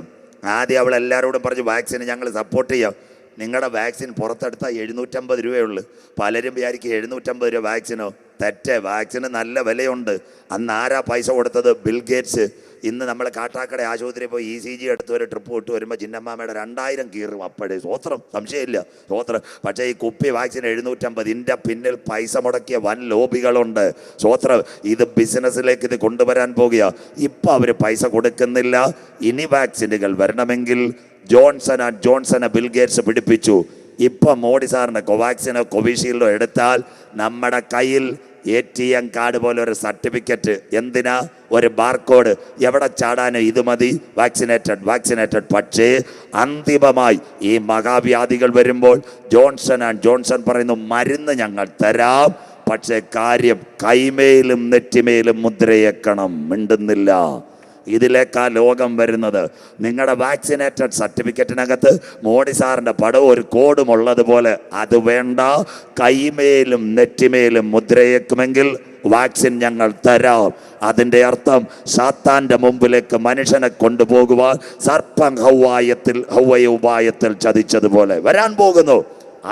ആദ്യം അവൾ എല്ലാവരോടും പറഞ്ഞു വാക്സിന് ഞങ്ങൾ സപ്പോർട്ട് ചെയ്യാം. നിങ്ങളുടെ വാക്സിൻ പുറത്തെടുത്താൽ 750 രൂപയുള്ളൂ. പലരും വിചാരിക്കും 750 രൂപ വാക്സിനോ? തെറ്റ്. വാക്സിന് നല്ല വിലയുണ്ട്. അന്ന് ആരാ പൈസ കൊടുത്തത്? Bill Gates. ഇന്ന് നമ്മൾ കാട്ടാക്കട ആശുപത്രിയിൽ പോയി ECG എടുത്ത് ഒരു ട്രിപ്പ് വിട്ട് വരുമ്പോൾ ചിന്നമ്മാമ്മയുടെ 2000 കീറും അപ്പോഴേ. സ്വോത്രം. സംശയമില്ല. സ്വോത്രം. പക്ഷേ ഈ കുപ്പി വാക്സിൻ 750. ഇതിൻ്റെ പിന്നിൽ പൈസ മുടക്കിയ വൻ ലോബികളുണ്ട്. സ്വോത്രം. ഇത് ബിസിനസ്സിലേക്ക് ഇത് കൊണ്ടുവരാൻ പോകുക. ഇപ്പം അവർ പൈസ കൊടുക്കുന്നില്ല. ഇനി വാക്സിനുകൾ വരണമെങ്കിൽ ജോൺസൺ ആൻഡ് ജോൺസനെ ബിൽ ഗേറ്റ്സ് പിടിപ്പിച്ചു. ഇപ്പം മോഡി സാറിന് കോവാക്സിനോ കോവിഷീൽഡോ എടുത്താൽ നമ്മുടെ കയ്യിൽ ATM കാർഡ് പോലെ ഒരു സർട്ടിഫിക്കറ്റ്. എന്തിനാ? ഒരു ബാർകോഡ്. എവിടെ ചാടാനും ഇത് മതി. വാക്സിനേറ്റഡ്. പക്ഷേ അന്തിമമായി ഈ മഹാവ്യാധികൾ വരുമ്പോൾ ജോൺസൺ ആൻഡ് ജോൺസൺ പറയുന്നു മരുന്ന് ഞങ്ങൾ തരാം. പക്ഷേ കാര്യം കൈമേലും നെറ്റിമേലും മുദ്രയേക്കണം. മിണ്ടുന്നില്ല. ഇതിലേക്കാ ലോകം വരുന്നത്. നിങ്ങളുടെ വാക്സിനേറ്റഡ് സർട്ടിഫിക്കറ്റിനകത്ത് മോഡി സാറിൻ്റെ പടവും ഒരു കോഡും ഉള്ളതുപോലെ അത് വേണ്ട. കൈമേലും നെറ്റിമേലും മുദ്രയേക്കുമെങ്കിൽ വാക്സിൻ ഞങ്ങൾ തരാം. അതിൻ്റെ അർത്ഥം സാത്താൻ്റെ മുമ്പിലേക്ക് മനുഷ്യനെ കൊണ്ടുപോകുവാൻ സർപ്പം ഹൗവയെ ഉപായത്തിൽ ചതിച്ചതുപോലെ വരാൻ പോകുന്നു.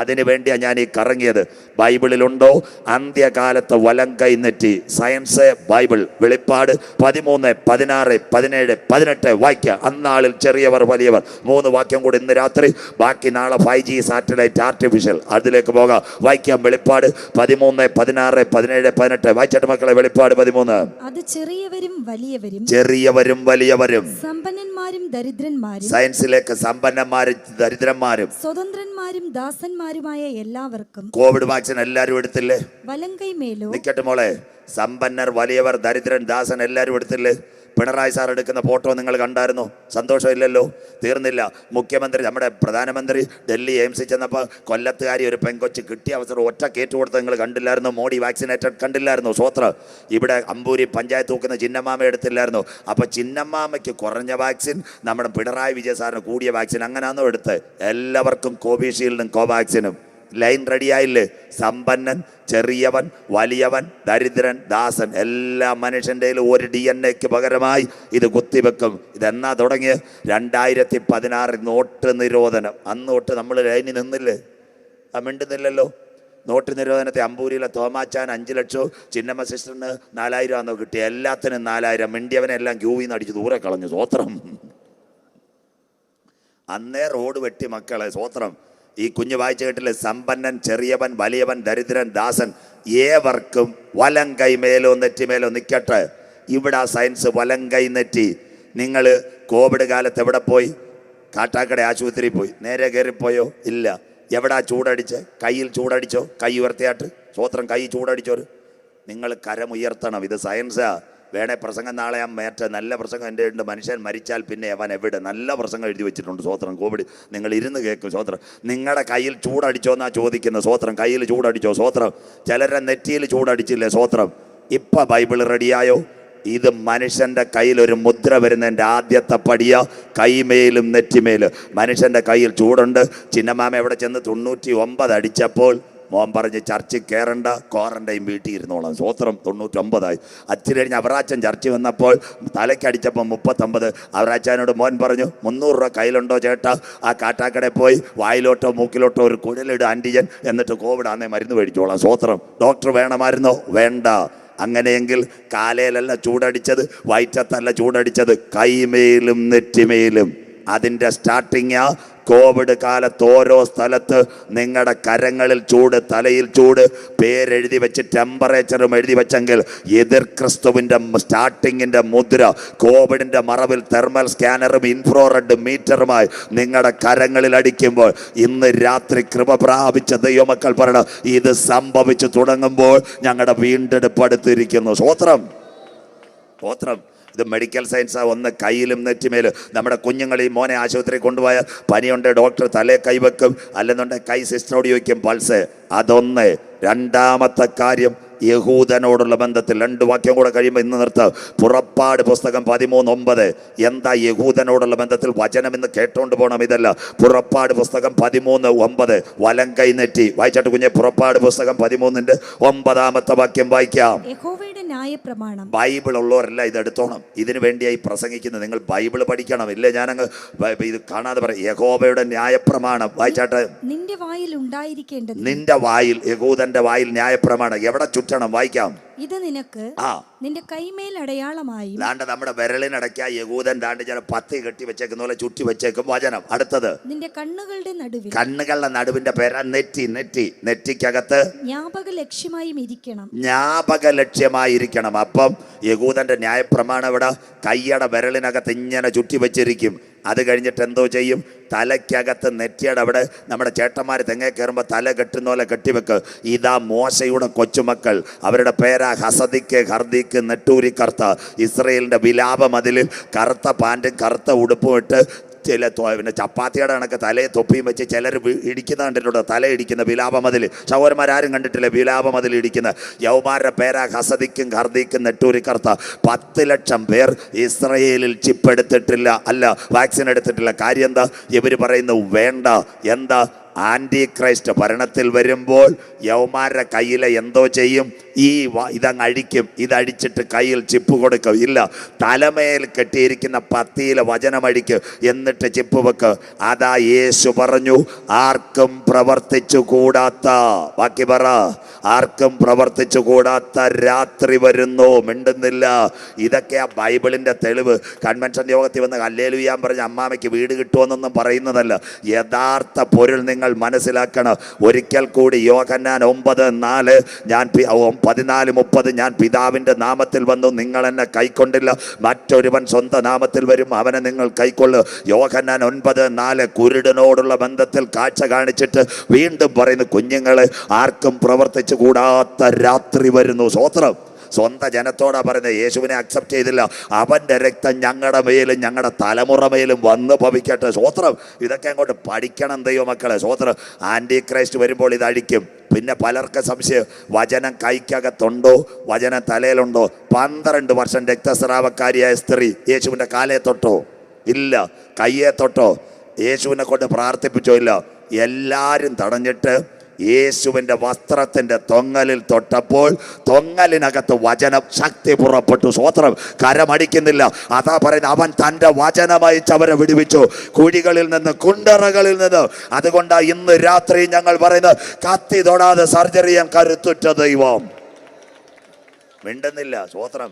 അതിനു വേണ്ടിയാണ് ഞാൻ ഈ കറങ്ങിയത്. ബൈബിളിലുണ്ടോ അന്ത്യകാലത്ത് വലം കൈ നെറ്റി? സയൻസ്, ബൈബിൾ, വെളിപ്പാട് 13, 16, 17, 18 വാക്യം. അന്നാളിൽ ചെറിയവർ വലിയവർ. 3 വാക്യം കൂടി ഇന്ന് രാത്രി. ബാക്കി നാളെ 5G സാറ്റലൈറ്റ് ആർട്ടിഫിഷ്യൽ അതിലേക്ക് പോകാം. വായിക്കാം. വെളിപ്പാട് 13, 16, 17, 18 വായിച്ചിട്ട് മക്കളെ. വെളിപ്പാട് 13. അത് ചെറിയവരും വലിയവരും സമ്പന്നന്മാരും ദരിദ്രന്മാരും. സയൻസിലേക്ക് സമ്പന്നന്മാരും ദരിദ്രന്മാരും സ്വതന്ത്രന്മാരും ദാസന്മാരുമായ എല്ലാവർക്കും. കോവിഡ് വാക്സിൻ എല്ലാവരും എടുത്തില്ലേ? വലങ്കൈ മേലോ. നിക്കട്ടെ മോളെ. സമ്പന്നർ, വലിയവർ, ദരിദ്രൻ, ദാസൻ എല്ലാവരും എടുത്തില്ലേ? പിണറായി സാർ എടുക്കുന്ന ഫോട്ടോ നിങ്ങൾ കണ്ടായിരുന്നോ? സന്തോഷമില്ലല്ലോ. തീർന്നില്ല. മുഖ്യമന്ത്രി, നമ്മുടെ പ്രധാനമന്ത്രി ഡൽഹി എയിംസിൽ ചെന്നപ്പോൾ കൊല്ലത്തുകാരി ഒരു പെങ്കൊച്ച് കിട്ടിയ അവസരം ഒറ്റ കേറ്റ് കൊടുത്ത് നിങ്ങൾ കണ്ടില്ലായിരുന്നു? മോഡി വാക്സിനേറ്റഡ് കണ്ടില്ലായിരുന്നു? സ്വോത്ര. ഇവിടെ അമ്പൂരി പഞ്ചായത്ത് നോക്കുന്ന ചിന്നമ്മാമ എടുത്തില്ലായിരുന്നു? അപ്പോൾ ചിന്നമ്മാമയ്ക്ക് കുറഞ്ഞ വാക്സിൻ, നമ്മുടെ പിണറായി വിജയ സാറിന് കൂടിയ വാക്സിൻ, അങ്ങനെയാണോ എടുത്ത്? എല്ലാവർക്കും കോവിഷീൽഡും കോവാക്സിനും. ലൈൻ റെഡിയായില്ലേ? സമ്പന്നൻ, ചെറിയവൻ, വലിയവൻ, ദരിദ്രൻ, ദാസൻ, എല്ലാ മനുഷ്യൻ്റെ ഒരു DNA പകരമായി ഇത് കുത്തിവെക്കും. ഇതെന്നാ തുടങ്ങിയത്? 2016 നോട്ട് നിരോധനം. അന്ന് തൊട്ട് നമ്മൾ ലൈനിൽ നിന്നില്ലേ? മിണ്ടുന്നില്ലല്ലോ. നോട്ട് നിരോധനത്തെ അമ്പൂരിയിലെ തോമാച്ചാൻ 5 ലക്ഷവും ചിന്നമ്മ സിസ്റ്ററിന് 4000 ആണെന്നോ കിട്ടി. എല്ലാത്തിനും 4000. മിണ്ടിയവനെല്ലാം ക്യൂവിൽ നിന്ന് അടിച്ച് ദൂരെ കളഞ്ഞു. സ്വോത്രം. അന്നേ റോഡ് വെട്ടി മക്കളെ. സ്വോത്രം. ഈ കുഞ്ഞ് വായിച്ചു കേട്ടില്ലേ? സമ്പന്നൻ, ചെറിയവൻ, വലിയവൻ, ദരിദ്രൻ, ദാസൻ, ഏവർക്കും വലം കൈ മേലോ നെറ്റിമേലോ നിൽക്കട്ടെ. ഇവിടെ സയൻസ് വലം കൈ നെറ്റി. നിങ്ങൾ കോവിഡ് കാലത്ത് എവിടെ പോയി? കാട്ടാക്കട ആശുപത്രിയിൽ പോയി. നേരെ കയറിപ്പോയോ? ഇല്ല. എവിടാ ചൂടടിച്ച്? കയ്യിൽ ചൂടടിച്ചോ? കൈ ഉയർത്തിയാട്ട്. സ്വോത്രം. കൈ ചൂടടിച്ചോര്. നിങ്ങൾ കരമുയർത്തണം. ഇത് സയൻസാ. വേണേ പ്രസംഗം നാളെ ഞാൻ മേറ്റ നല്ല പ്രസംഗം എൻ്റെ ഉണ്ട്. മനുഷ്യൻ മരിച്ചാൽ പിന്നെ അവൻ എവിടെ? നല്ല പ്രസംഗം എഴുതി വെച്ചിട്ടുണ്ട്. സ്വോത്രം. കോവിഡ് നിങ്ങൾ ഇരുന്ന് കേൾക്കും. സ്വോത്രം. നിങ്ങളുടെ കയ്യിൽ ചൂടടിച്ചോ എന്നാ ചോദിക്കുന്നത്. സ്വോത്രം. കയ്യിൽ ചൂടടിച്ചോ? സ്വോത്രം. ചിലരുടെ നെറ്റിയിൽ ചൂടടിച്ചില്ലേ? സ്വോത്രം. ഇപ്പം ബൈബിൾ റെഡിയായോ? ഇത് മനുഷ്യൻ്റെ കയ്യിൽ ഒരു മുദ്ര വരുന്നതിൻ്റെ ആദ്യത്തെ പടിയ. കൈമേലും നെറ്റിമേലും മനുഷ്യൻ്റെ കയ്യിൽ ചൂടുണ്ട്. ചിന്നമാമ എവിടെ ചെന്ന് 99 അടിച്ചപ്പോൾ മോൻ പറഞ്ഞ് ചർച്ചിൽ കയറണ്ട, ക്വാറന്റൈൻ വീട്ടിൽ ഇരുന്നോളാം. സ്വോത്രം. 99 അച്ഛൻ കഴിഞ്ഞ് അവറാച്ചൻ ചർച്ചിൽ വന്നപ്പോൾ തലയ്ക്കടിച്ചപ്പോൾ 39. അവറാച്ചാനോട് മോൻ പറഞ്ഞു 300 രൂപ കയ്യിലുണ്ടോ ചേട്ടാ? ആ കാട്ടാക്കടയിൽ പോയി വായിലോട്ടോ മൂക്കിലോട്ടോ ഒരു കുഴലിട് ആൻറ്റിജൻ, എന്നിട്ട് കോവിഡ് ആന്നേ മരുന്ന് മേടിച്ചോളാം. സ്വോത്രം. ഡോക്ടർ വേണമായിരുന്നോ? വേണ്ട. അങ്ങനെയെങ്കിൽ കാലയിലല്ല ചൂടടിച്ചത്, വയറ്റത്തല്ല ചൂടടിച്ചത്, കൈമേലും നെറ്റിമേലും. അതിൻ്റെ സ്റ്റാർട്ടിങ്ങാ. കോവിഡ് കാലത്ത് ഓരോ സ്ഥലത്ത് നിങ്ങളുടെ കരങ്ങളിൽ ചൂട്, തലയിൽ ചൂട്, പേരെഴുതി വെച്ച് ടെമ്പറേച്ചറും എഴുതി വെച്ചെങ്കിൽ എതിർ ക്രിസ്തുവിൻ്റെ സ്റ്റാർട്ടിങ്ങിൻ്റെ മുദ്ര കോവിഡിൻ്റെ മറവിൽ തെർമൽ സ്കാനറും ഇൻഫ്രാറെഡ് മീറ്ററുമായി നിങ്ങളുടെ കരങ്ങളിൽ അടിക്കുമ്പോൾ ഇന്ന് രാത്രി കൃപ പ്രാപിച്ച ദൈവമക്കൾ പറയണം, ഇത് സംഭവിച്ചു തുടങ്ങുമ്പോൾ ഞങ്ങളുടെ വീണ്ടെടുപ്പ് അടുത്തിരിക്കുന്നു. സ്വോത്രം. സ്വോത്രം. ഇത് മെഡിക്കൽ സയൻസാണ്. ഒന്ന് കയ്യിലും നെറ്റിമേലും. നമ്മുടെ കുഞ്ഞുങ്ങൾ ഈ മോനെ ആശുപത്രി കൊണ്ടുപോയാൽ പനിയുണ്ട് ഡോക്ടർ തലേ കൈവെക്കും, അല്ലെന്നുണ്ടെങ്കിൽ കൈ സിസ്റ്ററോട് ചോദിക്കും പൾസ്. അതൊന്ന്. രണ്ടാമത്തെ കാര്യം യഹൂദനോടുള്ള ബന്ധത്തിൽ 2 വാക്യം കൂടെ കഴിയുമ്പോൾ ഇന്ന് നിർത്താം. പുറപ്പാട് പുസ്തകം 13:9. എന്താ യഹൂദനോടുള്ള ബന്ധത്തിൽ? വചനം ഇന്ന് കേട്ടോണ്ട് പോകണം. ഇതല്ല. പുറപ്പാട് പുസ്തകം 13:9. വലം കൈ നെറ്റി. വായിച്ചാട്ട് കുഞ്ഞെ. പുറപ്പാട് പുസ്തകം 13-ന്റെ 9-ാമത്തെ വാക്യം വായിക്കാം. യഹോവയുടെ ന്യായപ്രമാണം. ബൈബിൾ ഉള്ളവരല്ല ഇത് എടുത്തോണം. ഇതിനു വേണ്ടിയായി പ്രസംഗിക്കുന്നത്. നിങ്ങൾ ബൈബിൾ പഠിക്കണം. ഇല്ലേ ഞാനങ്ങ് ഇത് കാണാതെ പറയാം. യഹോവയുടെ ന്യായപ്രമാണം. വായിച്ചാട്ട്. നിന്റെ വായിൽ ഉണ്ടായിരിക്കേണ്ടത്. നിന്റെ വായിൽ, യഹൂദന്റെ വായിൽ ന്യായപ്രമാണം. എവിടെ ചുറ്റണം? വായിക്കാം. ഇത് നിനക്ക് നിന്റെ കൈമേൽ അടയാളമായി. ദാണ്ട നമ്മുടെ വിരലിനടയ്ക്ക യഹൂദൻ ദാണ്ട് ചില 10 കെട്ടി വെച്ചേക്കുന്ന പോലെ ചുറ്റി വെച്ചേക്കും. വചനം. അടുത്തത്. നിന്റെ കണ്ണുകളുടെ നടുവിൽ. കണ്ണുകളുടെ നടുവിന്റെ പേരാ നെറ്റി. നെറ്റി. നെറ്റിക്കകത്ത് ജ്ഞാപക ലക്ഷ്യമായും ഇരിക്കണം. ജ്ഞാപക ലക്ഷ്യമായിരിക്കണം. അപ്പം യഹൂദന്റെ ന്യായപ്രമാണം ഇവിടെ കയ്യട വിരലിനകത്ത് ഇങ്ങനെ ചുറ്റി വെച്ചിരിക്കും. അത് കഴിഞ്ഞിട്ട് എന്തോ ചെയ്യും? തലയ്ക്കകത്ത് നെറ്റിയുടെ അവിടെ നമ്മുടെ ചേട്ടന്മാർ തെങ്ങേ കയറുമ്പോൾ തല കെട്ടുന്ന പോലെ കെട്ടിവെക്ക്. ഇതാ മോശയുടെ കൊച്ചുമക്കൾ. അവരുടെ പേരാ ഹസദിക്ക്, ഹർദിക്ക്, നെട്ടൂരി കർത്ത. ഇസ്രയേലിൻ്റെ വിലാപ മതിലിൽ കറുത്ത പാൻറ്റും കറുത്ത ഉടുപ്പും ഇട്ട് ചില പിന്നെ ചപ്പാത്തിയുടെ കണക്ക് തലയെ തൊപ്പിയും വെച്ച് ചിലർ ഇടിക്കുന്ന കണ്ടിട്ടുണ്ട്. തല ഇടിക്കുന്ന വിലാപമതിൽ. സഹോദരന്മാരും കണ്ടിട്ടില്ല വിലാപമതിൽ ഇടിക്കുന്ന യൗമാരുടെ പേരാ ഹസദിക്കും ഹർദിക്കും നെട്ടൂരി കർത്ത. 10 ലക്ഷം പേർ ഇസ്രയേലിൽ ചിപ്പ് എടുത്തിട്ടില്ല, അല്ല വാക്സിൻ എടുത്തിട്ടില്ല. കാര്യം എന്താ? ഇവർ പറയുന്നു വേണ്ട. എന്താ? ആൻറ്റി ക്രൈസ്റ്റ് ഭരണത്തിൽ വരുമ്പോൾ യൗമാരുടെ കയ്യിലെ എന്തോ ചെയ്യും? ഇതങ്ങ് അഴിക്കും. ഇതഴിച്ചിട്ട് കയ്യിൽ ചിപ്പ് കൊടുക്കും. ഇല്ല, തലമേൽ കെട്ടിയിരിക്കുന്ന പത്തിയിലെ വചനമഴിക്ക്, എന്നിട്ട് ചിപ്പ് വെക്ക്. അതാ യേശു പറഞ്ഞു, ആർക്കും പ്രവർത്തിച്ചു കൂടാത്ത, ബാക്കി പറ, ആർക്കും പ്രവർത്തിച്ചു കൂടാത്ത രാത്രി വരുന്നു. മിണ്ടുന്നില്ല. ഇതൊക്കെയാ ബൈബിളിൻ്റെ തെളിവ്. കൺവെൻഷൻ യോഗത്തിൽ വന്ന് ഹല്ലേലൂയ പറഞ്ഞ അമ്മാമയ്ക്ക് വീട് കിട്ടുമെന്നൊന്നും പറയുന്നതല്ല. യഥാർത്ഥ പൊരുൾ നിങ്ങൾ മനസ്സിലാക്കണം. ഒരിക്കൽ കൂടി യോഹന്നാൻ 9:4, ഞാൻ 14:30, ഞാൻ പിതാവിൻ്റെ നാമത്തിൽ വന്നു, നിങ്ങൾ എന്നെ കൈക്കൊണ്ടില്ല. മറ്റൊരുവൻ സ്വന്തം നാമത്തിൽ വരും, അവനെ നിങ്ങൾ കൈക്കൊള്ളു. യോഹന്നാൻ 9:4. കുരുടനോടുള്ള ബന്ധത്തിൽ കാഴ്ച കാണിച്ചിട്ട് വീണ്ടും പറയുന്നു, കുഞ്ഞുങ്ങളെ ആർക്കും പ്രവർത്തിച്ചു കൂടാത്ത രാത്രി വരുന്നു. സ്വോത്രം. സ്വന്തം ജനത്തോടാ പറയുന്നത്. യേശുവിനെ അക്സെപ്റ്റ് ചെയ്തില്ല. അവൻ്റെ രക്തം ഞങ്ങളുടെ മേലും ഞങ്ങളുടെ തലമുറ മേലും വന്ന് ഭവിക്കട്ടെ. സ്വോത്രം. ഇതൊക്കെ അങ്ങോട്ട് പഠിക്കണം ദൈവമക്കളെ. സ്വോത്രം. ആൻറ്റി ക്രൈസ്റ്റ് വരുമ്പോൾ ഇതഴിക്കും. പിന്നെ പലർക്ക് സംശയം, വചനം കൈക്കകത്തുണ്ടോ, വചനം തലയിലുണ്ടോ? 12 വർഷം രക്തസ്രാവക്കാരിയായ സ്ത്രീ യേശുവിൻ്റെ കാലയെ തൊട്ടോ? ഇല്ല. കയ്യെ തൊട്ടോ? യേശുവിനെ കൊണ്ട് പ്രാർത്ഥിപ്പിച്ചോ? ഇല്ല. എല്ലാവരും തടഞ്ഞിട്ട് യേശുവിൻ്റെ വസ്ത്രത്തിൻ്റെ തൊങ്ങലിൽ തൊട്ടപ്പോൾ തൊങ്ങലിനകത്ത് വചനം ശക്തി പുറപ്പെട്ടു. സ്വോത്രം. കരമടിക്കുന്നില്ല. അതാ പറയുന്നത്, അവൻ തൻ്റെ വചനമയച്ച് അവരെ വിടുവിച്ചു കുഴികളിൽ നിന്ന്, കുണ്ടറകളിൽ നിന്ന്. അതുകൊണ്ടാണ് ഇന്ന് രാത്രി ഞങ്ങൾ പറയുന്നത്, കത്തി തൊടാതെ സർജറി ചെയ്യാൻ കരുത്തുറ്റ ദൈവം. മിണ്ടുന്നില്ല. സ്വോത്രം.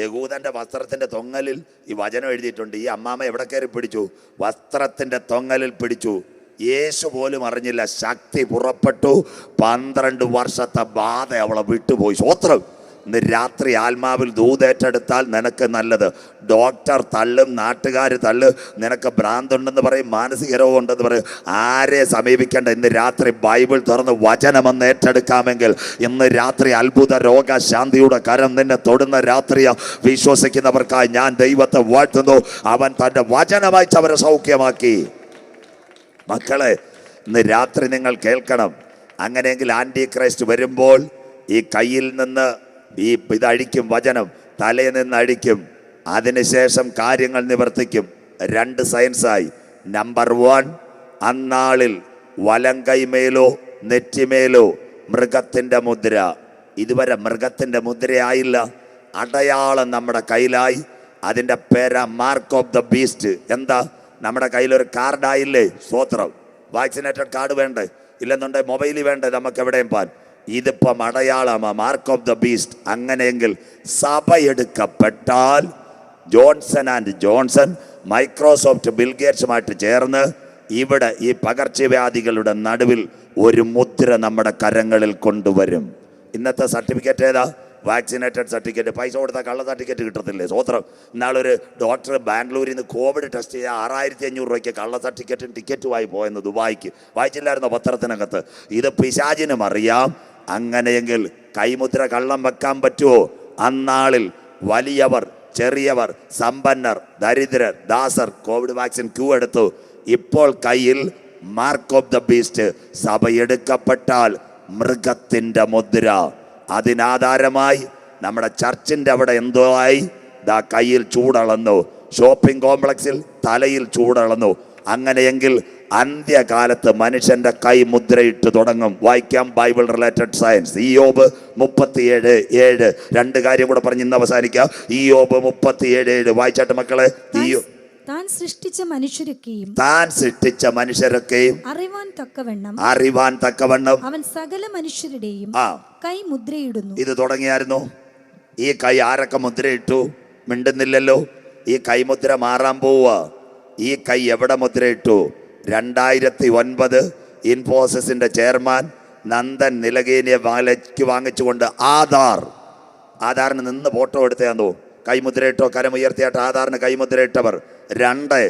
യഹൂദന്റെ വസ്ത്രത്തിന്റെ തൊങ്ങലിൽ ഈ വചനം എഴുതിയിട്ടുണ്ട്. ഈ അമ്മാമ്മ എവിടെ കയറി പിടിച്ചു? വസ്ത്രത്തിന്റെ തൊങ്ങലിൽ പിടിച്ചു. യേശു പോലും അറിഞ്ഞില്ല. ശക്തി പുറപ്പെട്ടു. 12 വർഷത്തെ ബാധ അവളെ വിട്ടുപോയി. സ്വോത്രം. ഇന്ന് രാത്രി ആത്മാവിൽ ദൂതേറ്റെടുത്താൽ നിനക്ക് നല്ലത്. ഡോക്ടർ തള്ളും, നാട്ടുകാർ തള്ളും, നിനക്ക് ഭ്രാന്തുണ്ടെന്ന് പറയും, മാനസിക രോഗം ഉണ്ടെന്ന് പറയും. ആരെ സമീപിക്കേണ്ട? ഇന്ന് രാത്രി ബൈബിൾ തുറന്ന് വചനമെന്ന് ഏറ്റെടുക്കാമെങ്കിൽ ഇന്ന് രാത്രി അത്ഭുത രോഗശാന്തിയുടെ കരം നിന്നെ തൊടുന്ന രാത്രിയാ. വിശ്വസിക്കുന്നവർക്കായി ഞാൻ ദൈവത്തെ വാഴ്ത്തുന്നു. അവൻ തൻ്റെ വചനമയച്ച് അവരെ സൗഖ്യമാക്കി. മക്കളെ, ഇന്ന് രാത്രി നിങ്ങൾ കേൾക്കണം. അങ്ങനെയെങ്കിൽ ആൻറ്റി ക്രൈസ്റ്റ് വരുമ്പോൾ ഈ കയ്യിൽ നിന്ന് ഇതഴിക്കും, വചനം തലയിൽ നിന്ന് അഴിക്കും. അതിനുശേഷം കാര്യങ്ങൾ നിവർത്തിക്കും. 2 സയൻസായി. നമ്പർ 1, അന്നാളിൽ വലം കൈമേലോ നെറ്റിമേലോ മൃഗത്തിൻ്റെ മുദ്ര. ഇതുവരെ മൃഗത്തിൻ്റെ മുദ്രയായില്ല. അടയാളം നമ്മുടെ കയ്യിലായി. അതിൻ്റെ പേരാ മാർക്ക് ഓഫ് ദ ബീസ്റ്റ്. എന്താ? നമ്മുടെ കയ്യിലൊരു കാർഡായില്ലേ? സ്തോത്രം. വാക്സിനേറ്റഡ് കാർഡ് വേണ്ടേ? ഇല്ലെന്നുണ്ടെങ്കിൽ മൊബൈലിൽ വേണ്ടേ നമുക്ക് എവിടെയും പോകാൻ? ഇതിപ്പം അടയാളമാണ്, മാർക്ക് ഓഫ് ദ ബീസ്റ്റ്. അങ്ങനെയെങ്കിൽ സഭ എടുക്കപ്പെട്ടാൽ ജോൺസൺ ആൻഡ് ജോൺസൺ മൈക്രോസോഫ്റ്റ് ബിൽഗേറ്റ്സുമായിട്ട് ചേർന്ന് ഇവിടെ ഈ പകർച്ചവ്യാധികളുടെ നടുവിൽ ഒരു മുദ്ര നമ്മുടെ കരങ്ങളിൽ കൊണ്ടുവരും. ഇന്നത്തെ സർട്ടിഫിക്കറ്റ് ഏതാ? Vaccinated certificate. പൈസ കൊടുത്താൽ കള്ള സർട്ടിഫിക്കറ്റ് കിട്ടത്തില്ലേ? സ്വോത്രം. ഇന്നാളൊരു ഡോക്ടർ ബാംഗ്ലൂരിൽ നിന്ന് കോവിഡ് ടെസ്റ്റ് ചെയ്യാൻ 6500 രൂപയ്ക്ക് കള്ള സർട്ടിഫിക്കറ്റും ടിക്കറ്റുമായി പോയെന്ന് ദുബായിക്ക്. വായിച്ചില്ലായിരുന്നോ പത്രത്തിനകത്ത്? ഇത് പിശാചിനും അറിയാം. അങ്ങനെയെങ്കിൽ കൈമുദ്ര കള്ളം വെക്കാൻ പറ്റുമോ? അന്നാളിൽ വലിയവർ, ചെറിയവർ, സമ്പന്നർ, ദരിദ്രർ, ദാസർ കോവിഡ് വാക്സിൻ ക്യൂ എടുത്തു. ഇപ്പോൾ കയ്യിൽ മാർക്ക് ഓഫ് ദ ബീസ്റ്റ്. സഭ എടുക്കപ്പെട്ടാൽ മൃഗത്തിൻ്റെ മുദ്ര. അതിനാധാരമായി നമ്മുടെ ചർച്ചിൻ്റെ അവിടെ എന്തോ ആയി? ദാ കയ്യിൽ ചൂടളന്നു. ഷോപ്പിംഗ് കോംപ്ലക്സിൽ തലയിൽ ചൂടളന്നു. അങ്ങനെയെങ്കിൽ അന്ത്യകാലത്ത് മനുഷ്യന്റെ കൈ മുദ്രയിട്ട് തുടങ്ങും. വായിക്കാം ബൈബിൾ റിലേറ്റഡ് സയൻസ്. ഇയ്യോബ് 37:7. 2 കാര്യം കൂടെ പറഞ്ഞ് ഇന്ന് അവസാനിക്കാം. ഇയ്യോബ് 37:7 വായിച്ചാട്ട് മക്കളെ. താൻ സൃഷ്ടിച്ച മനുഷ്യരൊക്കെയും അറിവാൻ തക്കവണ്ണം അവൻ സകല മനുഷ്യരുടെയും കൈ മുദ്രയിടുന്നു. ഇത് തുടങ്ങിയായിരുന്നു. ഈ കൈ ആരൊക്കെ മുദ്രയിട്ടു? മിണ്ടുന്നില്ലല്ലോ. ഈ കൈമുദ്ര മാറാൻ പോവുക. ഈ കൈ എവിടെ മുദ്രയിട്ടു? 2009 ഇൻഫോസിസിന്റെ ചെയർമാൻ നന്ദൻ നിലകേനിയെ വിലയ്ക്ക് വാങ്ങിച്ചുകൊണ്ട് ആധാറിന് നിന്ന് ഫോട്ടോ എടുത്തോ കൈമുദ്രയിട്ടോ? കരമുയർത്തിയായിട്ട് ആധാറിന് കൈമുദ്രയിട്ടവർ. 2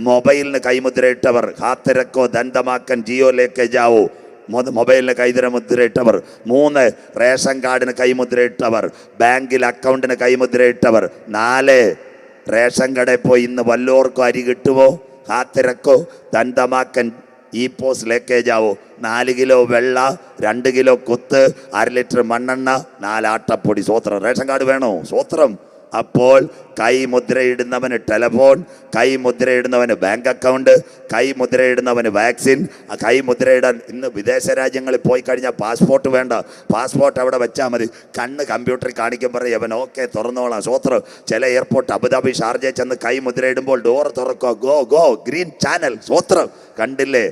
മൊബൈലിന് കൈമുദ്രയിട്ടവർ. ഹാത്തിരക്കോ ദന്തമാക്കൻ ജിയോയിലേക്ക് ജാവോ മൊബൈലിന് കൈമുദ്രയിട്ടവർ. 3 റേഷൻ കാർഡിന് കൈമുദ്രയിട്ടവർ. ബാങ്കിൽ അക്കൗണ്ടിന് കൈമുദ്രയിട്ടവർ. 4 റേഷൻ കടയിൽ പോയി ഇന്ന് വല്ലോർക്കും അരി കിട്ടുമോ? ഹാത്തിരക്കോ ദന്തമാക്കൻ ഈ പോസ് ലേക്കേജാവോ 4 കിലോ വെള്ള, 2 കിലോ കുത്ത്, 1/2 ലിറ്റർ മണ്ണെണ്ണ, 4 ആട്ടപ്പൊടി. സ്വോത്രം. റേഷൻ കാർഡ് വേണോ? സ്വോത്രം. അപ്പോൾ കൈമുദ്രയിടുന്നവന് ടെലഫോൺ, കൈമുദ്രയിടുന്നവന് ബാങ്ക് അക്കൗണ്ട്, കൈമുദ്രയിടുന്നവന് വാക്സിൻ. കൈമുദ്രയിടാൻ ഇന്ന് വിദേശ രാജ്യങ്ങളിൽ പോയി കഴിഞ്ഞാൽ പാസ്പോർട്ട് വേണ്ട. പാസ്പോർട്ട് അവിടെ വെച്ചാൽ മതി. കണ്ണ് കമ്പ്യൂട്ടറിൽ കാണിക്കും പറയും അവൻ ഓക്കെ തുറന്നോളാം. സ്വോത്രം. ചില എയർപോർട്ട് അബുദാബി ഷാർജയിൽ ചെന്ന് കൈമുദ്രയിടുമ്പോൾ ഡോർ തുറക്കുക. Go green channel. സ്വോത്രം. കണ്ടില്ലേ?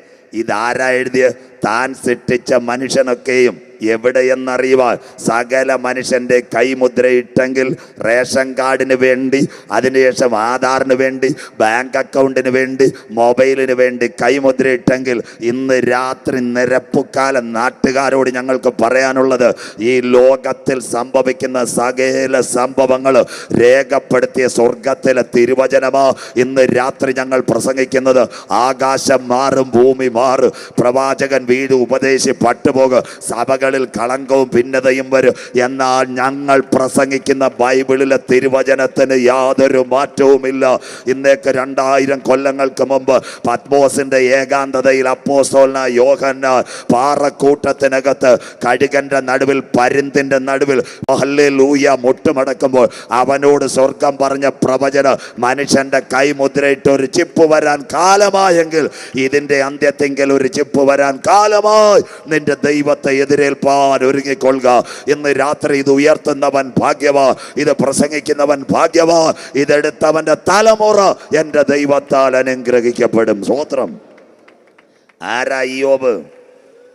ഇതാരാ എഴുതിയ? താൻ സൃഷ്ടിച്ച മനുഷ്യനൊക്കെയും എവിടെയെന്നറിയുവാൻ സകല മനുഷ്യൻ്റെ കൈമുദ്രയിട്ടെങ്കിൽ റേഷൻ കാർഡിന് വേണ്ടി, അതിനുശേഷം ആധാറിന് വേണ്ടി, ബാങ്ക് അക്കൗണ്ടിന് വേണ്ടി, മൊബൈലിന് വേണ്ടി കൈമുദ്രയിട്ടെങ്കിൽ ഇന്ന് രാത്രി നിരപ്പുക്കാലം നാട്ടുകാരോട് ഞങ്ങൾക്ക് പറയാനുള്ളത്, ഈ ലോകത്തിൽ സംഭവിക്കുന്ന സകല സംഭവങ്ങൾ രേഖപ്പെടുത്തിയ സ്വർഗത്തിലെ തിരുവചനമാ ഇന്ന് രാത്രി ഞങ്ങൾ പ്രസംഗിക്കുന്നത്. ആകാശം മാറും, ഭൂമി മാറും, പ്രവാചകൻ വീട് ഉപദേശി പട്ടുപോകും, സഭകളിൽ കളങ്കവും ഭിന്നതയും വരും. എന്നാൽ ഞങ്ങൾ പ്രസംഗിക്കുന്ന ബൈബിളിലെ തിരുവചനത്തിന് യാതൊരു മാറ്റവുമില്ല. ഇന്നേക്ക് 2000 കൊല്ലങ്ങൾക്ക് മുമ്പ് പത്മോസിന്റെ ഏകാന്തതയിൽ അപ്പോസ്തലനായ യോഹന്നാൻ പാറക്കൂട്ടത്തിനകത്ത് കഴുകന്റെ നടുവിൽ, പരുന്തിന്റെ നടുവിൽ ഹല്ലേലൂയ മുട്ടുമടക്കുമ്പോൾ അവനോട് സ്വർഗം പറഞ്ഞ പ്രവചനം, മനുഷ്യന്റെ കൈമുദ്രയിട്ട് ഒരു ചിപ്പ് വരാൻ കാലമായെങ്കിൽ ഇതിന്റെ അന്ത്യത്തെങ്കിൽ ഒരു ചിപ്പ് വരാൻ കാലമായി നിന്റെ ദൈവത്തെ എതിരേൽപ്പാൻ ഒരുങ്ങിക്കൊള്ളുക. ഇന്ന് രാത്രി ഇത് ഉയർത്തുന്നവൻ ഭാഗ്യവാ, ഇത് പ്രസംഗിക്കുന്നവൻ ഭാഗ്യവാ, ഇതെടുത്തവന്റെ തലമുറ എൻ്റെ ദൈവത്താൽ അനുഗ്രഹിക്കപ്പെടും. സ്തോത്രം. ആരാ ഇയ്യോബ്?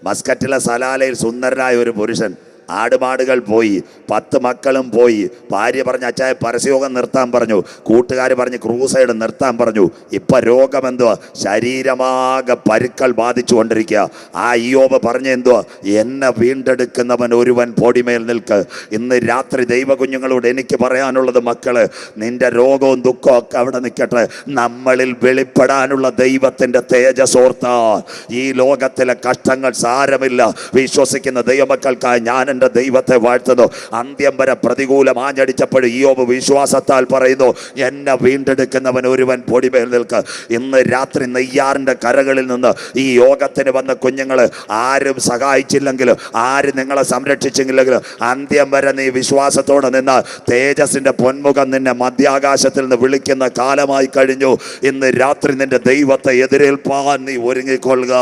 മസ്കറ്റിലെ സലാലയിൽ സുന്ദരനായ ഒരു പുരുഷൻ. ആടുമാടുകൾ പോയി, 10 മക്കളും പോയി. ഭാര്യ പറഞ്ഞ് അച്ചായ പരസ്യയോഗം നിർത്താൻ പറഞ്ഞു, കൂട്ടുകാർ പറഞ്ഞ് ക്രൂസൈഡ് നിർത്താൻ പറഞ്ഞു. ഇപ്പം രോഗമെന്തുവാ? ശരീരമാകെ പരുക്കൾ ബാധിച്ചു കൊണ്ടിരിക്കുക. ആ ഇയ്യോബ് പറഞ്ഞ എന്തുവാ? എന്നെ വീണ്ടെടുക്കുന്നവൻ ഒരുവൻ പൊടിമേൽ നിൽക്ക്. ഇന്ന് രാത്രി ദൈവകുഞ്ഞുങ്ങളോട് എനിക്ക് പറയാനുള്ളത്, മക്കള്, നിന്റെ രോഗവും ദുഃഖവും ഒക്കെ അവിടെ നിൽക്കട്ടെ. നമ്മളിൽ വെളിപ്പെടാനുള്ള ദൈവത്തിൻ്റെ തേജസ്സോർത്താൽ ഈ ലോകത്തിലെ കഷ്ടങ്ങൾ സാരമില്ല. വിശ്വസിക്കുന്ന ദൈവമക്കൾക്കായി ഞാൻ എൻ്റെ ദൈവത്തെ വാഴ്ത്തുന്നു. അന്ത്യം വരെ പ്രതികൂലം ആഞ്ഞടിച്ചപ്പോൾ ഇയ്യോബ് വിശ്വാസത്താൽ പറയുന്നു, എന്നെ വീണ്ടെടുക്കുന്നവൻ ഒരുവൻ പൊടിമേൽ നിൽക്ക്. ഇന്ന് രാത്രി നെയ്യാറിൻ്റെ കരകളിൽ നിന്ന് ഈ യോഗത്തിന് വന്ന കുഞ്ഞുങ്ങൾ ആരും സഹായിച്ചില്ലെങ്കിലും, ആരും നിങ്ങളെ സംരക്ഷിച്ചില്ലെങ്കിലും, അന്ത്യം വരെ നീ വിശ്വാസത്തോടെ നിന്ന് തേജസ്സിൻ്റെ പൊന്മുഖം നിന്നെ മധ്യാകാശത്തിൽ നിന്ന് വിളിക്കുന്ന കാലമായി കഴിഞ്ഞു. ഇന്ന് രാത്രി നിന്റെ ദൈവത്തെ എതിരേൽപ്പാൻ നീ ഒരുങ്ങിക്കൊള്ളുക.